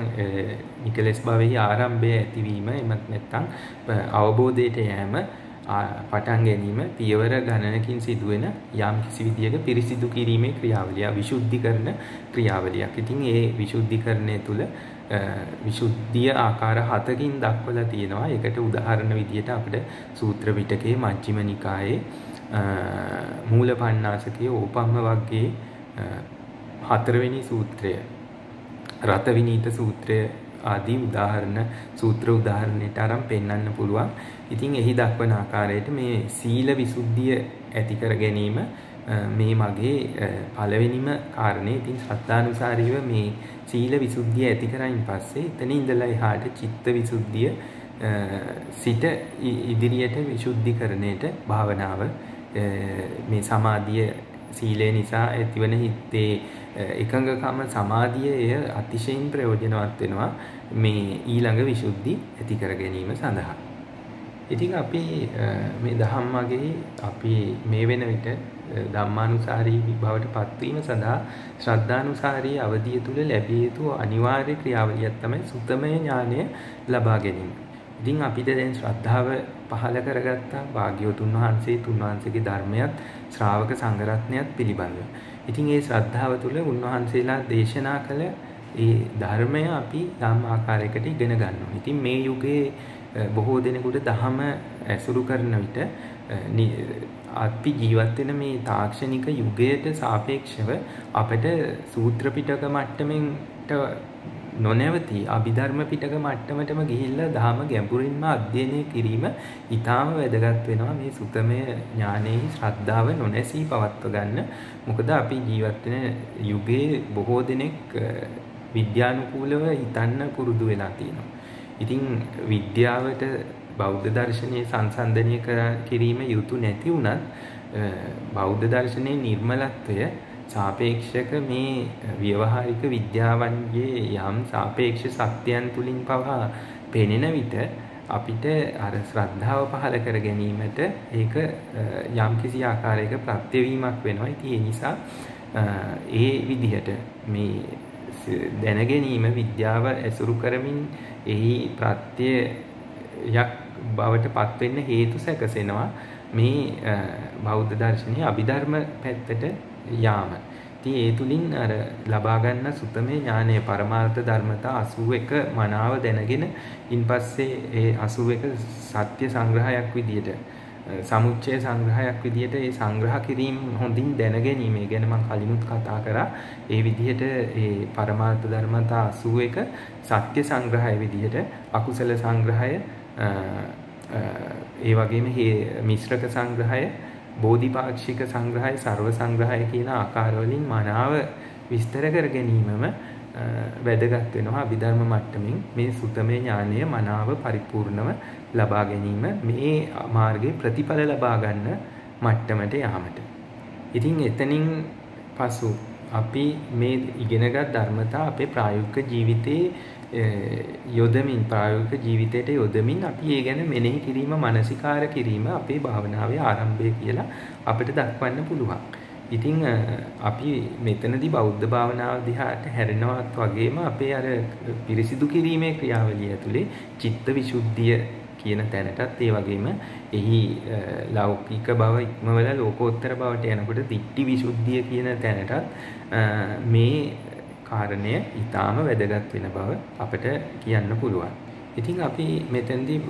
නිකලස් භවයේ ආරම්භය ඇතිවීම එමත් නැත්නම් අවබෝධයට යෑම පටන් ගැනීම පියවර ගණනකින් සිදුවෙන යම් කිසි විදියක පිරිසිදු කිරීමේ ක්‍රියාවලිය විසුද්ධිකරණ ක්‍රියාවලියක්. ඉතින් ඒ විසුද්ධිකරණය තුළ විසුද්ධිය ආකාර 7කින් දක්වලා තියෙනවා. ඒකට උදාහරණ විදියට අපිට සූත්‍ර පිටකයේ මජ්ක්‍ධිම නිකායේ මූලපණ්ණාසකයේ ඕපම්ම වග්ගයේ 4 වෙනි සූත්‍රය රත විනීත සූත්‍රය ආදී උදාහරණ සූත්‍ර උදාහරණයට අරන් පෙන්වන්න පුළුවන්. ඉතින් එහි දක්වන ආකාරයට මේ සීල විසුද්ධිය ඇති කර ගැනීම මේ මගේ පළවෙනිම කාරණේ. ඉතින් ශ්‍රද්ධානුසාරීව මේ සීල විසුද්ධිය ඇති කරයින් පස්සේ එතන ඉඳලා එහාට චිත්ත විසුද්ධිය සිට ඉදිරියට විසුද්ධිකරණයට භාවනාව මේ සමාධිය සීලය නිසා ඇතිවන හිතේ එකඟකම සමාධිය එය අතිශයින් ප්‍රයෝජනවත් වෙනවා මේ ඊළඟ විසුද්ධි ඇති කර ගැනීම සඳහා. ඉතින් අපි මේ ධම්මගේ අපි මේ වෙන විට ධම්මානුසාරී බවට පත්වීම සඳහා ශ්‍රද්ධානුසාරී අවධිය තුල ලැබිය යුතු අනිවාර්ය ක්‍රියාවලියක් තමයි සුතමය ඥානය ලබා ගැනීම. ඉතින් අපිට දැන් ශ්‍රද්ධාව පහළ කරගත්තා භාග්‍යවතුන් වහන්සේ තුන්වහන්සේගේ ධර්මයක් ශ්‍රාවක සංඝරත්නයත් පිළිබඳව. ඉතින් ඒ ශ්‍රද්ධාව තුළ උන්වහන්සේලා දේශනා කළ ඒ ධර්මය අපි යම් ආකාරයකට ඉගෙන ගන්නවා. ඉතින් මේ යුගයේ බොහෝ දෙනෙකුට දහම ඇසුරු කරන විට අපි ජීවත් වෙන මේ තාක්ෂණික යුගයට සාපේක්ෂව අපිට සූත්‍ර පිටක මට්ටමෙන්ට නොනැවතී අභිධර්ම පිටක මට්ටමටම ගිහිල්ලා ධහම ගැඹුරින්ම අධ්‍යයනය කිරීම ඊටාම වැදගත් වෙනවා මේ සුතමය ඥානයේ ශ්‍රද්ධාව නොනැසී පවත්ව ගන්න. මොකද අපි ජීවත් වෙන යුගයේ බොහෝ දෙනෙක් විද්‍යානුකූලව හිතන්න පුරුදු වෙලා තියෙනවා. ඉතින් විද්‍යාවට බෞද්ධ දර්ශනයේ සංසන්දනය කිරීම යුතු නැති වුණත් බෞද්ධ දර්ශනයේ නිර්මලත්වය සාපේක්ෂක මේ ව්‍යවහාරික විද්‍යාවන්ගේ යම් සාපේක්ෂ සත්‍යයන් තුලින් පවා පෙනෙන විට අපිට අර ශ්‍රද්ධාව පහළ කර ගැනීමට ඒක යම්කිසි ආකාරයක ප්‍රත්‍යවීමක් වෙනවා. ඉතින් ඒ නිසා ඒ විදිහට මේ දැන ගැනීම විද්‍යාව ඇසුරු කරමින් එහි ප්‍රත්‍යයක් බවට පත් වෙන්න හේතු සැකසෙනවා මේ බෞද්ධ දර්ශනයේ අභිධර්ම පැත්තට යාම. ඉතින් ඒ තුලින් අර ලබා ගන්න සුතමේ ඥානය පරමාර්ථ ධර්මතා 81 මනාව දැනගෙන ඉන්පස්සේ ඒ 81 සත්‍ය සංග්‍රහයක් විදියට සමුච්චය සංග්‍රහයක් විදියට ඒ සංග්‍රහ කිරීම හොඳින් දැන ගැනීම ගැන මම කලිනුත් කතා කරා. ඒ විදිහට ඒ පරමාර්ථ ධර්මතා 81 සත්‍ය සංග්‍රහය විදිහට අකුසල සංග්‍රහය ඒ වගේම මිශ්‍රක සංග්‍රහය බෝධිපාක්ෂික සංග්‍රහය සර්ව සංග්‍රහය කියන ආකාරවලින් මනාව විස්තර කර ගැනීමම වැදගත් වෙනවා අභිධර්ම මට්ටමින් මේ සුතමේ ඥානය මනාව පරිපූර්ණව ලබා ගැනීම මේ මාර්ගයේ ප්‍රතිඵල ලබා ගන්න මට්ටමට යාමට. ඉතින් එතනින් පසු අපි මේ ඉගෙනගත් ධර්මතා අපේ ප්‍රායෝගික ජීවිතයේ යොදමින් ප්‍රායෝගික ජීවිතයට යොදමින් අපි ඒ ගැන මෙනෙහි කිරීම මානසිකාර කිරීම අපේ භාවනාවේ ආරම්භය කියලා අපිට දක්වන්න පුළුවන්. ඉතින් අපි මෙතනදී බෞද්ධ භාවනාව දිහාට හැරෙනවත් වගේම අපේ අර පිරිසිදු කිරීමේ ක්‍රියාවලිය ඇතුලේ චිත්ත විසුද්ධිය කියන තැනටත් ඒ වගේම එහි ලෞකික බව ඉක්මවල ලෝකෝත්තර බවට යනකොට දිට්ඨි විසුද්ධිය කියන තැනටත් මේ කාරණය ඊටාම වැදගත් වෙන බව අපිට කියන්න පුළුවන්. ඉතින් අපි මෙතෙන්දී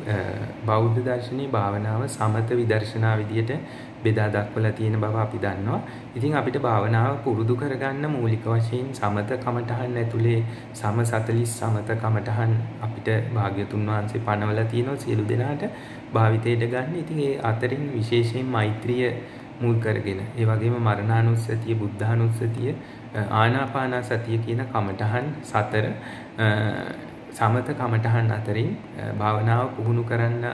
බෞද්ධ දර්ශනයේ භාවනාව සමත විදර්ශනා විදියට බෙදා දක්වලා තියෙන බව අපි දන්නවා. ඉතින් අපිට භාවනාව පුරුදු කරගන්න මූලික වශයෙන් සමත කමඨහන් ඇතුලේ සම 40 සමත කමඨහන් අපිට භාග්‍යතුන් වහන්සේ පනවලා තියෙනවා සියලු දෙනාට භාවිතයට ගන්න. ඉතින් ඒ අතරින් විශේෂයෙන් මෛත්‍රිය මුල් කරගෙන ඒ වගේම මරණානුස්සතිය බුද්ධානුස්සතිය ආනාපානසතිය කියන කමඨහන් සතර සමත කමඨහන් අතරින් භාවනාව පුහුණු කරන්න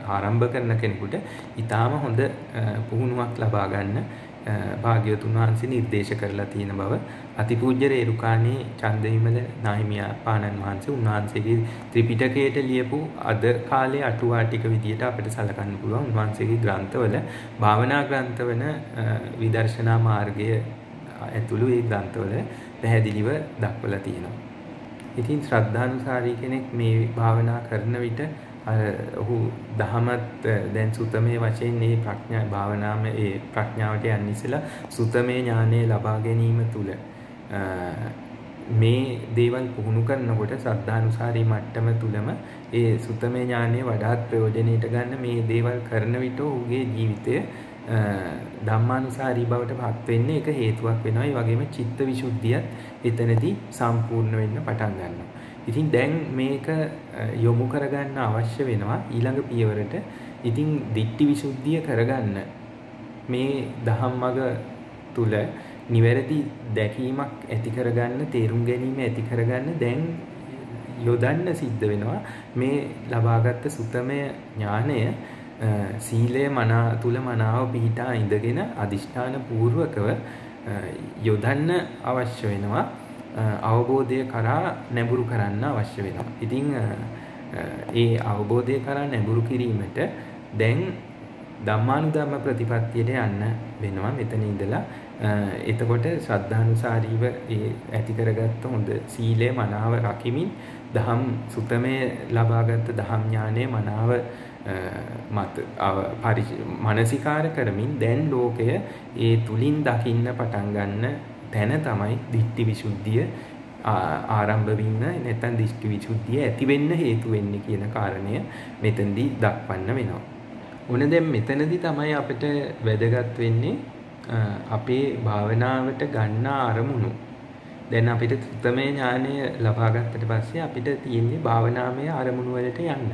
ආරම්භ කරන කෙනෙකුට ඊටාම හොඳ පුහුණුවක් ලබා ගන්න භාග්‍යවතුන් වහන්සේ නිර්දේශ කරලා තියෙන බව අතිපූජ්‍ය රේරුකාණේ චන්දවිමල නාහිමියා පාණන් වහන්සේ උන්වහන්සේගේ ත්‍රිපිටකයට ලියපු අද කාලේ අටුවා ටික විදියට අපිට සලකන්න පුළුවන්. උන්වහන්සේගේ ග්‍රන්ථවල භාවනා ග්‍රන්ථවන විදර්ශනා මාර්ගය ඇතුළු ඒ ග්‍රන්ථවල පැහැදිලිව දක්වලා තියෙනවා. ඉතින් ශ්‍රද්ධානුසාරී කෙනෙක් මේ භාවනා කරන විට ඔහු දහමත් දැන් සුතමේ වශයෙන් මේ ප්‍රඥා භාවනාව ඒ ප්‍රඥාවට යන්න ඉස්සලා සුතමේ ඥානය ලබා ගැනීම තුළ මේ දේවල් පුහුණු කරනකොට ශ්‍රද්ධානුසාරී මට්ටම තුලම ඒ සුතමේ ඥානය වඩාත් ප්‍රයෝජනෙට ගන්න මේ දේවල් කරන විට ඔහුගේ ජීවිතය ධම්මානුසාරී බවට පත් වෙන්නේ ඒක හේතුවක් වෙනවා. ඒ වගේම චිත්ත විසුද්ධියත් එතනදී සම්පූර්ණ වෙන්න පටන් ගන්නවා. ඉතින් දැන් මේක යොමු කරගන්න අවශ්‍ය වෙනවා ඊළඟ පියවරට. ඉතින් දිට්ඨි විසුද්ධිය කරගන්න මේ ධම්මග තුල නිවැරදි දැකීමක් ඇති කරගන්න, තේරුම් ගැනීම ඇති කරගන්න දැන් යොදන්න සිද්ධ වෙනවා. මේ ලබාගත් සුතමය ඥානය සීලය තුල මනාව පිහිටා ඉඳගෙන අදිෂ්ඨාන පූර්වකව යොදන්න අවශ්‍ය වෙනවා. අවබෝධය කරා නැඹුරු කරන්න අවශ්‍ය වෙනවා. ඉතින් ඒ අවබෝධය කරා නැඹුරු කිරීමට දැන් ධම්මානුධම්ම ප්‍රතිපත්තියට යන්න වෙනවා මෙතන ඉඳලා. එතකොට ශ්‍රද්ධානුසාරීව ඒ ඇති කරගත්ත හොඳ සීලය මනාව රකිමින් දහම් සුතමේ ලබාගත් දහම් ඥානය මනාව මානසිකාර කරමින් දැන් ලෝකය ඒ තුලින් දකින්න පටන් ගන්න තැන තමයි දිට්ඨි විසුද්ධිය ආරම්භ වෙන්න, නැත්නම් දිට්ඨි විසුද්ධිය ඇති වෙන්න හේතු වෙන්නේ කියන කාරණය මෙතෙන්දී දක්වන්න වෙනවා. ඕන දැන් මෙතනදී තමයි අපිට වැදගත් වෙන්නේ අපේ භාවනාවට ගන්න අරමුණු. දැන් අපිට සුතමේ ඥානය ලබා ගත්තට පස්සේ අපිට තියෙන්නේ භාවනාමය අරමුණු වලට යන්න.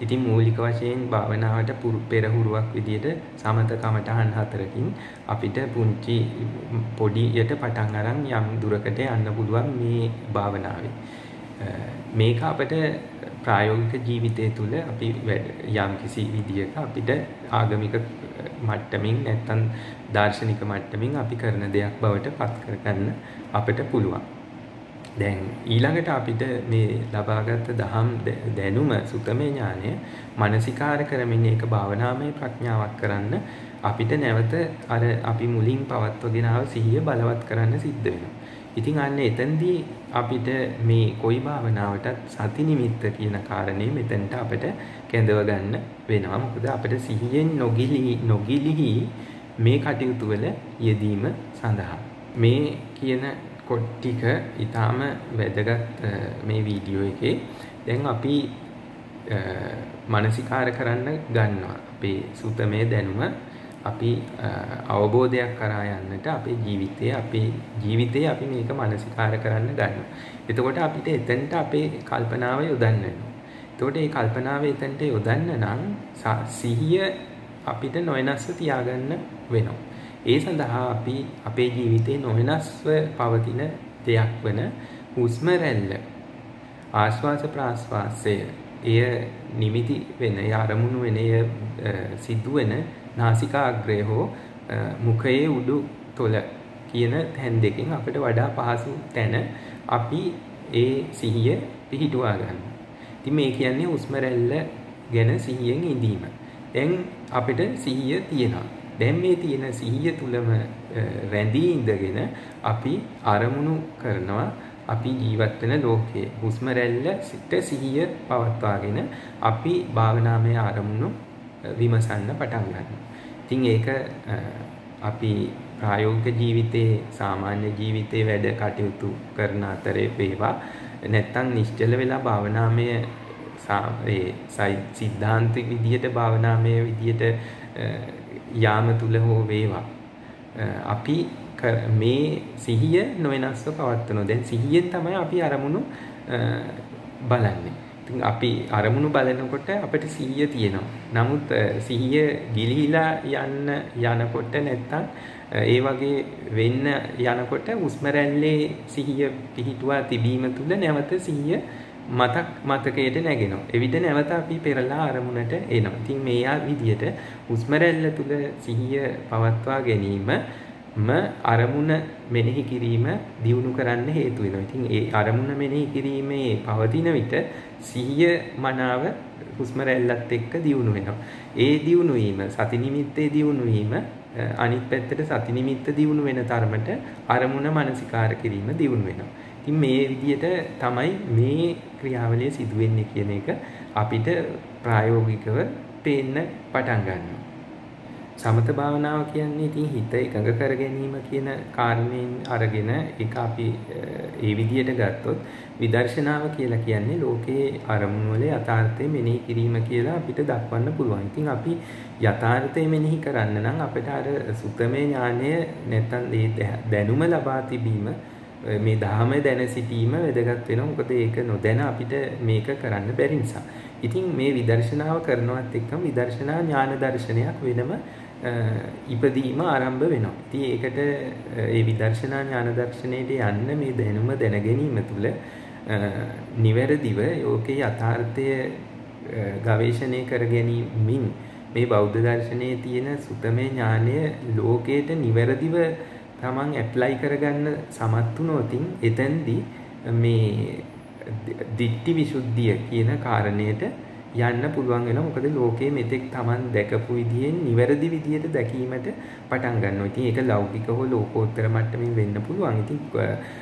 ඉතින් මූලික වශයෙන් භාවනාවට පෙරහුරුවක් විදියට සමත කමඨහන් 4කින් අපිට පුංචි පොඩියට පටන් අරන් යම් දුරකට යන්න පුළුවන් මේ භාවනාවේ. මේක අපිට ප්‍රායෝගික ජීවිතය තුළ අපි යම් කිසි විදියක අපිට ආගමික මට්ටමින් නැත්නම් දාර්ශනික මට්ටමින් අපි කරන දෙයක් බවට පත් කරගන්න අපිට පුළුවන්. දැන් ඊළඟට අපිට මේ ලබාගත් දහම් දැනුම සුතමේ ඥානය මානසිකාර කරමින් ඒක භාවනාමය ප්‍රඥාවක් කරන්න අපිට නැවත අර අපි මුලින් පවත්වගෙන ආව සිහිය බලවත් කරන්න සිද්ධ වෙනවා. ඉතින් අන්න එතෙන්දී අපිට මේ කොයි භාවනාවටත් සති නිමිත්ත කියන කාරණේ මෙතෙන්ට අපිට කැඳව ගන්න වෙනවා. මොකද අපිට සිහියෙන් නොගිලිහි මේ කටයුතු වල යෙදීම සඳහා මේ කියන ටික ඊටාම වැදගත් මේ වීඩියෝ එකේ. දැන් අපි මානසිකාර කරන්න ගන්නවා. අපේ සුතමේ දැනුම අපි අවබෝධයක් කරා යන්නට අපේ ජීවිතයේ අපි මේක මානසිකාර කරන්න ගන්නවා. එතකොට අපිට එතෙන්ට අපේ කල්පනාව යොදන්න වෙනවා. එතකොට මේ කල්පනාව එතෙන්ට යොදන්න නම් සිහිය අපිට නොවෙනස්ව තියාගන්න වෙනවා. ඒ සඳහා අපි අපේ ජීවිතේ නොවෙනස්ව පවතින දෙයක් වන හුස්ම රැල්ල ආශ්වාස ප්‍රාශ්වාසය එය නිමිති වෙන අරමුණු වෙන සිදුවෙන නාසිකාග්‍රය හෝ මුඛයේ උඩු තොල කියන තැන් දෙකෙන් අපිට වඩා පහසු තැන අපි ඒ සිහිය පිහිටුවා ගන්නවා. ඉතින් මේ කියන්නේ හුස්ම රැල්ල ගැන සිහියෙන් ඉඳීම. දැන් අපිට සිහිය තියෙනවා. දැන් මේ තියෙන සිහිය තුලම රැඳී ඉඳගෙන අපි අරමුණු කරනවා. අපි ජීවත් වෙන ලෝකයේ හුස්ම රැල්ල සිට සිහිය පවත්වාගෙන අපි භාවනාමය අරමුණු විමසන්න පටන් ගන්නවා. ඉතින් ඒක අපි ප්‍රායෝගික ජීවිතයේ සාමාන්‍ය ජීවිතයේ වැඩ කටයුතු කරන අතරේ වේවා නැත්නම් නිශ්චල වෙලා භාවනාමය සිද්ධාන්තික විදියට භාවනාමය විදියට යාම තුල හෝ වේවා අපි මේ සිහිය නොවෙනස්ව පවත්වනවා. දැන් සිහියෙන් තමයි අපි අරමුණු බලන්නේ. ඉතින් අපි අරමුණු බලනකොට අපිට සිහිය තියෙනවා. නමුත් සිහිය ගිලිහිලා යනකොට නැත්තම් ඒ වගේ වෙන්න යනකොට හුස්ම රැල්ලේ සිහිය පිහිටුවා තිබීම තුළ නැවත සිහිය මතකයට නැගෙනවා. එවිට නැවත අපි පෙරලා අරමුණට එනවා. ඉතින් මේ විදිහට හුස්ම රැල්ල තුළ සිහිය පවත්වා ගැනීම අරමුණ මෙනෙහි කිරීම දියුණු කරන්න හේතු වෙනවා. ඉතින් ඒ අරමුණ මෙනෙහි කිරීමේ පවතින විට සිහිය මනාව හුස්ම රැල්ලත් එක්ක දියුණු වෙනවා. ඒ දියුණු වීම සති නිමිත්තේ දියුණු වීම අනිත් පැත්තට සති නිමිත්ත දියුණු වෙන තරමට අරමුණ මානසිකාර කිරීම දියුණු වෙනවා. ඉතින් මේ විදිහට තමයි මේ ක්‍රියාවලිය සිදු වෙන්නේ කියන එක අපිට ප්‍රායෝගිකව පේන්න පටන් ගන්නවා. සමත භාවනාව කියන්නේ ඉතින් හිත එකඟ කර ගැනීම කියන කාරණයෙන් අරගෙන ඒක අපි ඒ විදිහට ගත්තොත් විදර්ශනාව කියලා කියන්නේ ලෝකයේ අරමුණු වල යථාර්ථය මෙනෙහි කිරීම කියලා අපිට දක්වන්න පුළුවන්. ඉතින් අපි යථාර්ථය මෙනෙහි කරන්න නම් අපිට අර සුතමේ ඥානය නැත්නම් දැනුම ලබා තිබීම මේ ධර්ම දැන සිටීම වැදගත් වෙනවා. මොකද ඒක නොදැන අපිට මේක කරන්න බැරි නිසා. ඉතින් මේ විදර්ශනාව කරනවත් එක්කම විදර්ශනා ඥාන දර්ශනයක් වෙනම ඉපදීම ආරම්භ වෙනවා. ඉතින් ඒකට ඒ විදර්ශනා ඥාන දර්ශනයට යන්න මේ දැනුම දැන ගැනීම තුළ නිවැරදිව යෝකේ යථාර්ථය ගවේෂණය කර ගැනීමෙන් මේ බෞද්ධ දර්ශනයේ තියෙන සුතමේ ඥානය ලෝකයට නිවැරදිව තමන් ඇප්ලයි කරගන්න සමත් වුණොත් එතෙන්දී මේ දිට්ඨි විසුද්ධිය කියන කාරණයට යන්න පුළුවන් වෙනවා. මොකද ලෝකයේ මෙතෙක් තමන් දැකපු විදිහෙන් නිවැරදි විදියට දැකීමට පටන් ගන්නවා. ඉතින් ඒක ලෞකික හෝ ලෝකෝත්තර මට්ටමින් වෙන්න පුළුවන්. ඉතින්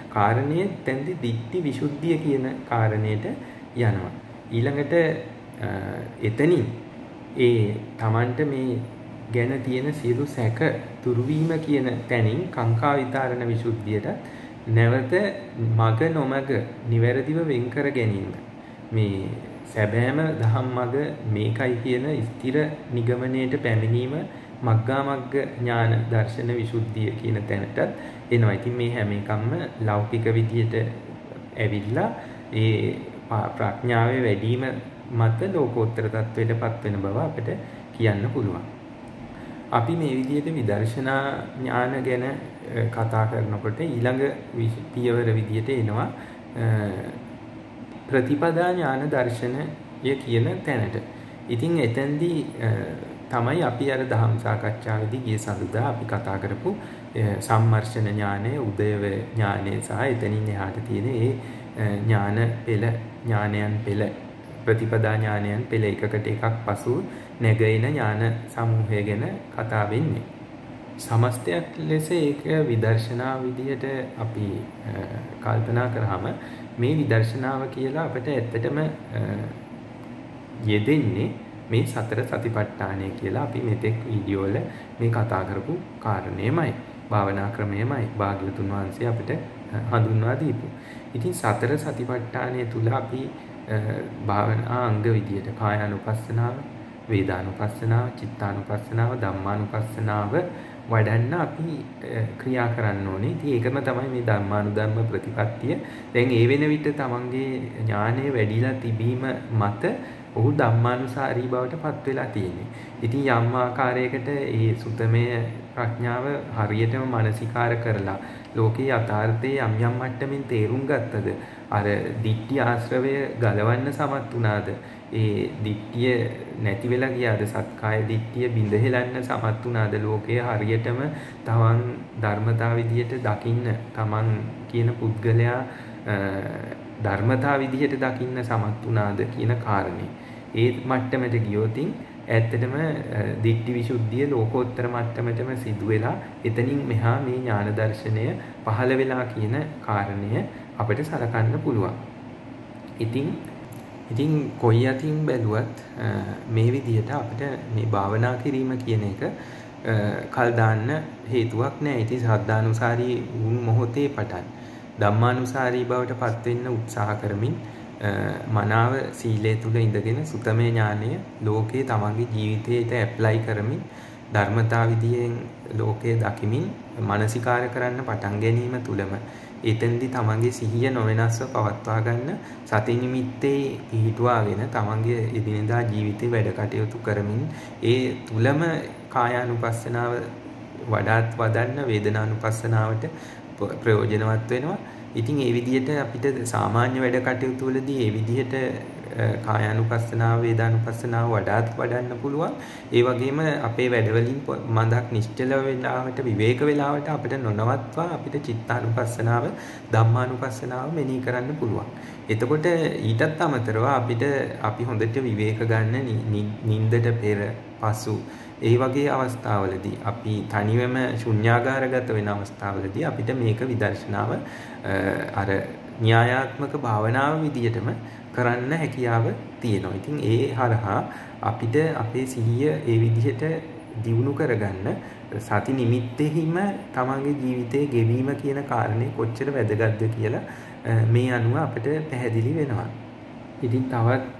කාරණයේ තැන්දි දිට්ඨි විසුද්ධිය කියන කාරණයට යනවා. ඊළඟට එතනින් ඒ තමන්ට මේ ගැන තියෙන සියලු සැක දුරු වීම කියන තැනින් කාංකා විතරණ විසුද්ධියට නැවත මග නොමග නිවැරදිව වෙන් කර ගැනීම. මේ සැබෑම දහම් මග මේකයි කියන ස්ථිර නිගමනයට පැමිණීම මග්ගා මග්ග ඥාන දර්ශන විසුද්ධිය කියන තැනටත් එනවා. ඉතින් මේ හැම එකක්ම ලෞකික විදියට ඇවිල්ලා ඒ ප්‍රඥාවේ වැඩිම මත ලෝකෝත්තර තත්වයටපත් වෙන බව අපිට කියන්න පුළුවන්. අපි මේ විදිහට විදර්ශනා ඥාන ගැන කතා කරනකොට ඊළඟ පියවර විදිහට එනවා ප්‍රතිපදා ඥාන දර්ශනය කියන තැනට. ඉතින් එතෙන්දී තමයි අපි අර දහම් සාකච්ඡාවේදී ගිය සඳුදා අපි කතා කරපු සම්මර්ෂණ ඥානය, උදයව ඥානය සහ එතනින් එහාට තියෙන ඒ ඥාන පෙළ, ඥානයන් පෙළ, ප්‍රතිපදා ඥානයන් පෙළ එකකට එකක් පසු නැගෙන ඥාන සමූහය ගැන කතා වෙන්නේ. සමස්තයක් ලෙස ඒක විදර්ශනා විදියට අපි කල්පනා කරාම මේ විදර්ශනාව කියලා අපිට ඇත්තටම යෙදෙන්නේ මේ සතර සතිපට්ඨානය කියලා අපි මෙතෙක් වීඩියෝ වල මේ කතා කරපු කාරණේමයි. භාවනා ක්‍රමයමයි භාග්‍යවතුන් වහන්සේ අපිට හඳුන්වා දීපු. ඉතින් සතර සතිපට්ඨානය තුල අපි භාවනා අංග විදියට කායානුපස්සනාව, වේදානුපස්සනාව, චිත්තානුපස්සනාව, ධම්මානුපස්සනාව වඩන්න අපි ක්‍රියා කරන්න ඕනේ. ඉතින් ඒකම තමයි මේ ධම්මානුධම්ම ප්‍රතිපත්තිය. දැන් ඒ වෙන විට තමන්ගේ ඥානය වැඩිලා තිබීම මත ඔහු ධම්මානුසාරී බවට පත් වෙලා තියෙන්නේ. ඉතින් යම් ආකාරයකට ඒ සුතමය ප්‍රඥාව හරියටම මානසිකාර කරලා ලෝකේ යථාර්ථයේ යම් යම් මට්ටමින් තේරුම් ගත්තද අර දිට්ඨි ආශ්‍රවය ගලවන්න සමත් වුණාද? ඒ දිට්ඨිය නැති වෙලා ගියාද? සත්කාය දිට්ඨිය බිඳ හෙලන්න සමත් වුණාද? ලෝකයේ හරියටම තමන් ධර්මතාව විදියට දකින්න, තමන් කියන පුද්ගලයා ධර්මතාව විදියට දකින්න සමත් වුණාද කියන කාරණේ. ඒ මට්ටමට ගියොතින් ඇත්තටම දිට්ඨි විසුද්ධිය ලෝකෝත්තර මට්ටමටම සිදු වෙලා එතනින් මෙහා මේ ඥාන දර්ශනය පහළ වෙලා කියන කාරණය අපිට සලකන්න පුළුවන්. ඉතින් කොයි අතින් බැලුවත් මේ විදිහට අපිට මේ භාවනා කිරීම කියන එක කල් දාන්න හේතුවක් නැහැ. ඉතින් ශ්‍රද්ධානුසාරී වුණු මොහොතේ පටන් ධම්මානුසාරී බවට පත් වෙන්න උත්සාහ කරමින් මනාව සීලය තුල ඉඳගෙන සුතමේ ඥානය ලෝකේ තමන්ගේ ජීවිතයට ඇප්ලයි කරමින් ධර්මතාව විදියෙන් ලෝකය දකිමින් මානසිකාර කරන්න පටන් ගැනීම තුලම එතෙන්දී තමන්ගේ සිහිය නොවෙනස්ව පවත්වා ගන්න සති නිමිත්තේ පිහිටුවාගෙන තමන්ගේ එදිනෙදා ජීවිතේ වැඩ කටයුතු කරමින් ඒ තුලම කායානුපස්සනාව වඩාත් වඩන්න වේදනානුපස්සනාවට ප්‍රයෝජනවත් වෙනවා. ඉතින් ඒ විදිහට අපිට සාමාන්‍ය වැඩ කටයුතු වලදී ඒ විදිහට කායානුපස්සනාව, වේදානුපස්සනාව වඩාත් වඩන්න පුළුවන්. ඒ වගේම අපේ වැඩවලින් මඳක් නිශ්චල වෙලාවට, විවේක වෙලාවට අපිට නොනවත්වා අපිට චිත්තානුපස්සනාව, ධම්මානුපස්සනාව මෙනෙහි කරන්න පුළුවන්. එතකොට ඊටත් අමතරව අපි හොඳට විවේක ගන්න නිින්දට පෙර, පසු ඒ වගේ අවස්ථාවලදී අපි තනිවම ශුන්‍යාගාරගත වෙන අවස්ථාවලදී අපිට මේක විදර්ශනාව අර න්‍යායාත්මක භාවනාව විදියටම කරන්න හැකියාව තියෙනවා. ඉතින් ඒ හරහා අපිට අපේ සිහිය ඒ විදිහට දියුණු කරගන්න සති නිමිත්තෙහිම තමන්ගේ ජීවිතයේ ගෙවීම කියන කාරණේ කොච්චර වැදගත්ද කියලා මේ අනුව අපිට පැහැදිලි වෙනවා. ඉතින් තවත්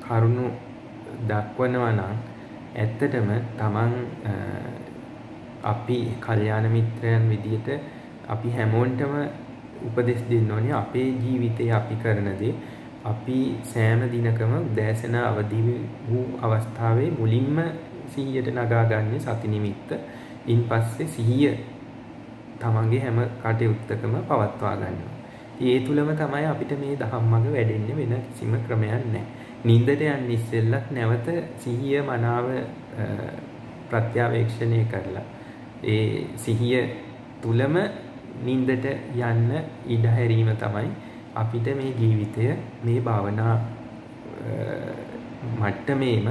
කරුණු දක්වනවා නම් ඇත්තටම තමන් අපි කල්යාණ මිත්‍රයන් විදියට අපි හැමෝන්ටම උපදෙස් දෙන්න ඕනේ. අපේ ජීවිතයේ අපි කරන දේ අපි සෑම දිනකම උදෑසන අවදි වූ අවස්ථාවේ මුලින්ම සිහියට නගාගන්නේ සති නිමිත්ත. ඉන් පස්සේ සිහිය තමන්ගේ හැම කටයුත්තකම පවත්වා ගන්නවා. ඒ තුලම තමයි අපිට මේ ධම්මග වැඩෙන්නේ, වෙන කිසිම ක්‍රමයක් නැහැ. නින්දට යන්න ඉස්සෙල්ලත් නැවත සිහිය මනාව ප්‍රත්‍යවේක්ෂණය කරලා ඒ සිහිය තුලම නින්දට යන්න ඉඩ හැරීම තමයි අපිට මේ ජීවිතය මේ භාවනා මට්ටමේම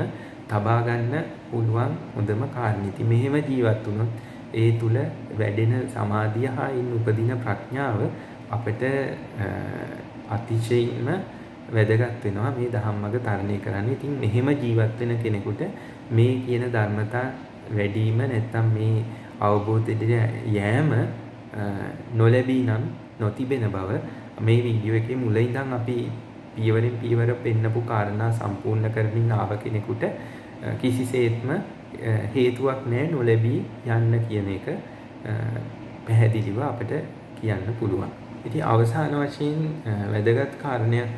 තබා ගන්න පුළුවන් හොඳම කාරණේ. ඉතින් මෙහෙම ජීවත් වුණොත් ඒ තුල වැඩෙන සමාධිය හා ඉන් උපදින ප්‍රඥාව අපිට අතිශයින්ම වැදගත් වෙනවා මේ ධම්මග තරණය කරන්න. ඉතින් මෙහෙම ජීවත් වෙන කෙනෙකුට මේ කියන ධර්මතා වැඩිම නැත්තම් මේ අවබෝධයට යෑම නොලැබී නම් නොතිබෙන බව මේ වීඩියෝ එකේ මුල ඉඳන් අපි පියවරෙන් පියවර පෙන්නපු කාරණා සම්පූර්ණ කරමින් ආව කෙනෙකුට කිසිසේත්ම හේතුවක් නැහැ නොලැබී යන්න කියන එක පැහැදිලිව අපිට කියන්න පුළුවන්. ඉතින් අවසාන වශයෙන් වැදගත් කාරණයක්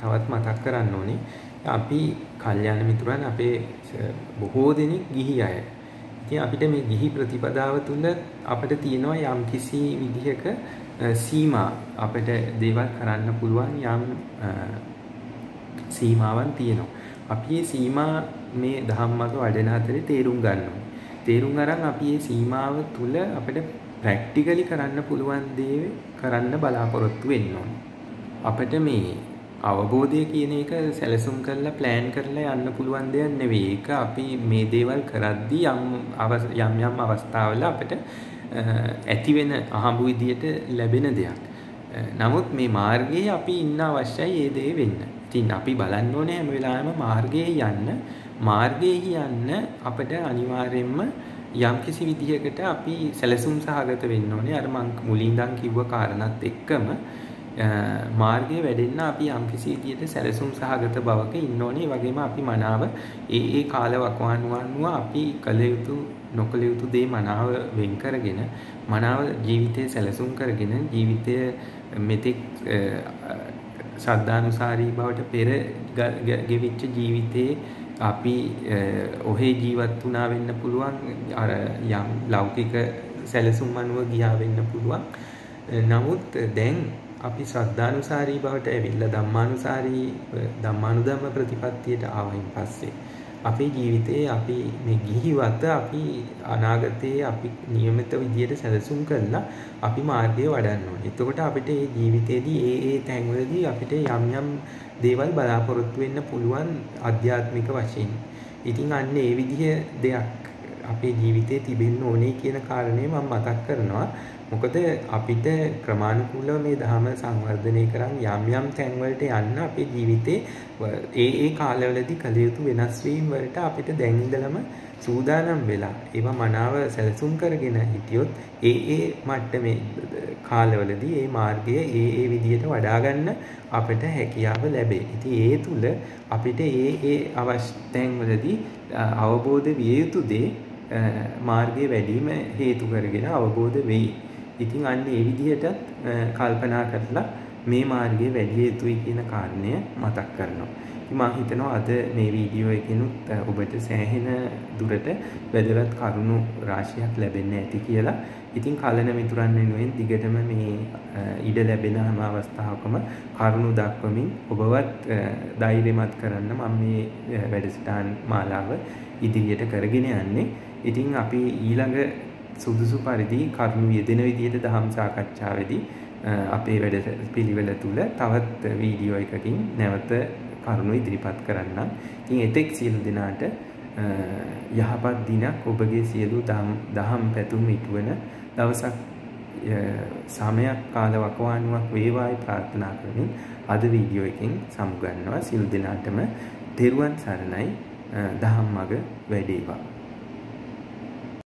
තවත් මතක් කරන්න ඕනේ. අපි කල්යාණ මිතුරන් අපේ බොහෝ දෙනෙක් ගිහි අය. ඉතින් අපිට මේ ගිහි ප්‍රතිපදාව තුළ අපිට තියෙනවා යම් කිසි විදිහක සීමා, අපිට දේවල් කරන්න පුළුවන් යම් සීමාවන් තියෙනවා. අපි මේ සීමා මේ ධම්මග වඩන අතරේ තේරුම් ගන්න ඕනේ. තේරුම් අරන් අපි මේ සීමාව තුළ අපිට ප්‍රැක්ටිකලි කරන්න පුළුවන් දේ කරන්න බලාපොරොත්තු වෙන්න ඕනේ. අපිට මේ අවබෝධය කියන එක සැලසුම් කරලා ප්ලෑන් කරලා යන්න පුළුවන් දෙයක් නෙවෙයි. ඒක අපි මේ දේවල් කරද්දී යම් අවස්ථාවල අපිට ඇති වෙන අහඹු විදියට ලැබෙන දෙයක්. නමුත් මේ මාර්ගයේ අපි ඉන්න අවශ්‍යයි ඒ දේ වෙන්න. ඉතින් අපි බලන්න ඕනේ හැම වෙලාවෙම මාර්ගයේ යන්න අපිට අනිවාර්යයෙන්ම යම් කිසි විදිහකට අපි සැලසුම් සහගත වෙන්න ඕනේ. අර මම මුලින් ඉඳන් කිව්ව කාරණාත් එක්කම මාර්ගයේ වැඩෙන්න අපි යම් කිසි විදිහට සැලසුම් සහගත බවක ඉන්න ඕනේ. ඒ වගේම අපි මනාව ඒ කාලවකවානුව අපි කළ යුතු නොකළ යුතු දේ මනාව වෙන් කරගෙන මනාව ජීවිතයේ සැලසුම් කරගෙන ජීවිතය මෙතෙක් සද්ධානුසාරී බවට පෙර ගෙවිච්ච ජීවිතේ අපි ඔහේ ජීවත් වුණා වෙන්න පුළුවන්. අර යම් ලෞකික සැලසුම් අනුව ගියා වෙන්න පුළුවන්. නමුත් දැන් අපි ශ්‍රද්ධානුසාරී බවට ඇවිල්ලා ධම්මානුධම්ම ප්‍රතිපත්තියට ආවයින් පස්සේ අපේ ජීවිතයේ අපි මේ ගිහිවත අපි අනාගතයේ අපි නියමිත විදියට සැලසුම් කරලා අපි මාර්ගය වඩන්න ඕනේ. එතකොට අපිට මේ ජීවිතේදී ඒ තැන්වලදී අපිට යම් දේවල් බලාපොරොත්තු වෙන්න පුළුවන් ආධ්‍යාත්මික වශයෙන්. ඉතින් අන්න ඒ විදිහ දෙයක් අපේ ජීවිතේ තිබෙන්න ඕනේ කියන කාරණේ මම මතක් කරනවා. මොකද අපිට ක්‍රමානුකූලව මේ ධර්ම සංවර්ධනය කරන් යම් තැන්වලට යන්න අපේ ජීවිතේ ඒ කාලවලදී කළ යුතු වෙනස් වීම් වලට අපිට දැන් ඉඳලම සූදානම් වෙලා ඒවා මනාව සැලසුම් කරගෙන හිටියොත් ඒ මට්ටමේ කාලවලදී මේ මාර්ගය ඒ විදිහට වඩා ගන්න අපිට හැකියාව ලැබේ. ඉතින් ඒ තුල අපිට ඒ අවශ්‍ය තැන්වලදී අවබෝධ විය යුතු දේ මාර්ගයේ වැඩිම හේතු කරගෙන අවබෝධ වෙයි. ඉතින් අන්න ඒ විදිහට කල්පනා කරලා මේ මාර්ගයේ වැඩි යුතුයි කියන කාරණය මතක් කරනවා. ඉතින් මම හිතනවා අද මේ වීඩියෝ එකෙනුත් ඔබට සෑහෙන දුරට වැදගත් කරුණු රාශියක් ලැබෙන්න ඇති කියලා. ඉතින් කලන මිතුරන් වෙනුවෙන් දිගටම මේ ඉඩ ලැබෙන හැම අවස්ථාවකම කරුණු දක්වමින් ඔබවත් ධෛර්යමත් කරන්න මම මේ වැඩසටහන් මාලාව ඉදිරියට කරගෙන යන්නේ. ඉතින් අපි ඊළඟ සුදුසු පරිදි කරුණු යෙදෙන විදිහට දහම් සාකච්ඡාවේදී අපේ වැඩ පිළිවෙල තුල තවත් වීඩියෝ එකකින් නැවත කරුණු ඉදිරිපත් කරන්නම්. ඉතින් එතෙක් සියලු දෙනාට යහපත් දිනක් ඔබගේ සියලු දහම් පැතුම් ඉටුවන දවසක් සමයක් කාලවකවානුවක් වේවායි ප්‍රාර්ථනා කරමින් අද වීඩියෝ එකෙන් සමුගන්නවා. සියලු දෙනාටම තෙරුවන් සරණයි. දහම් මඟ වැඩේවා.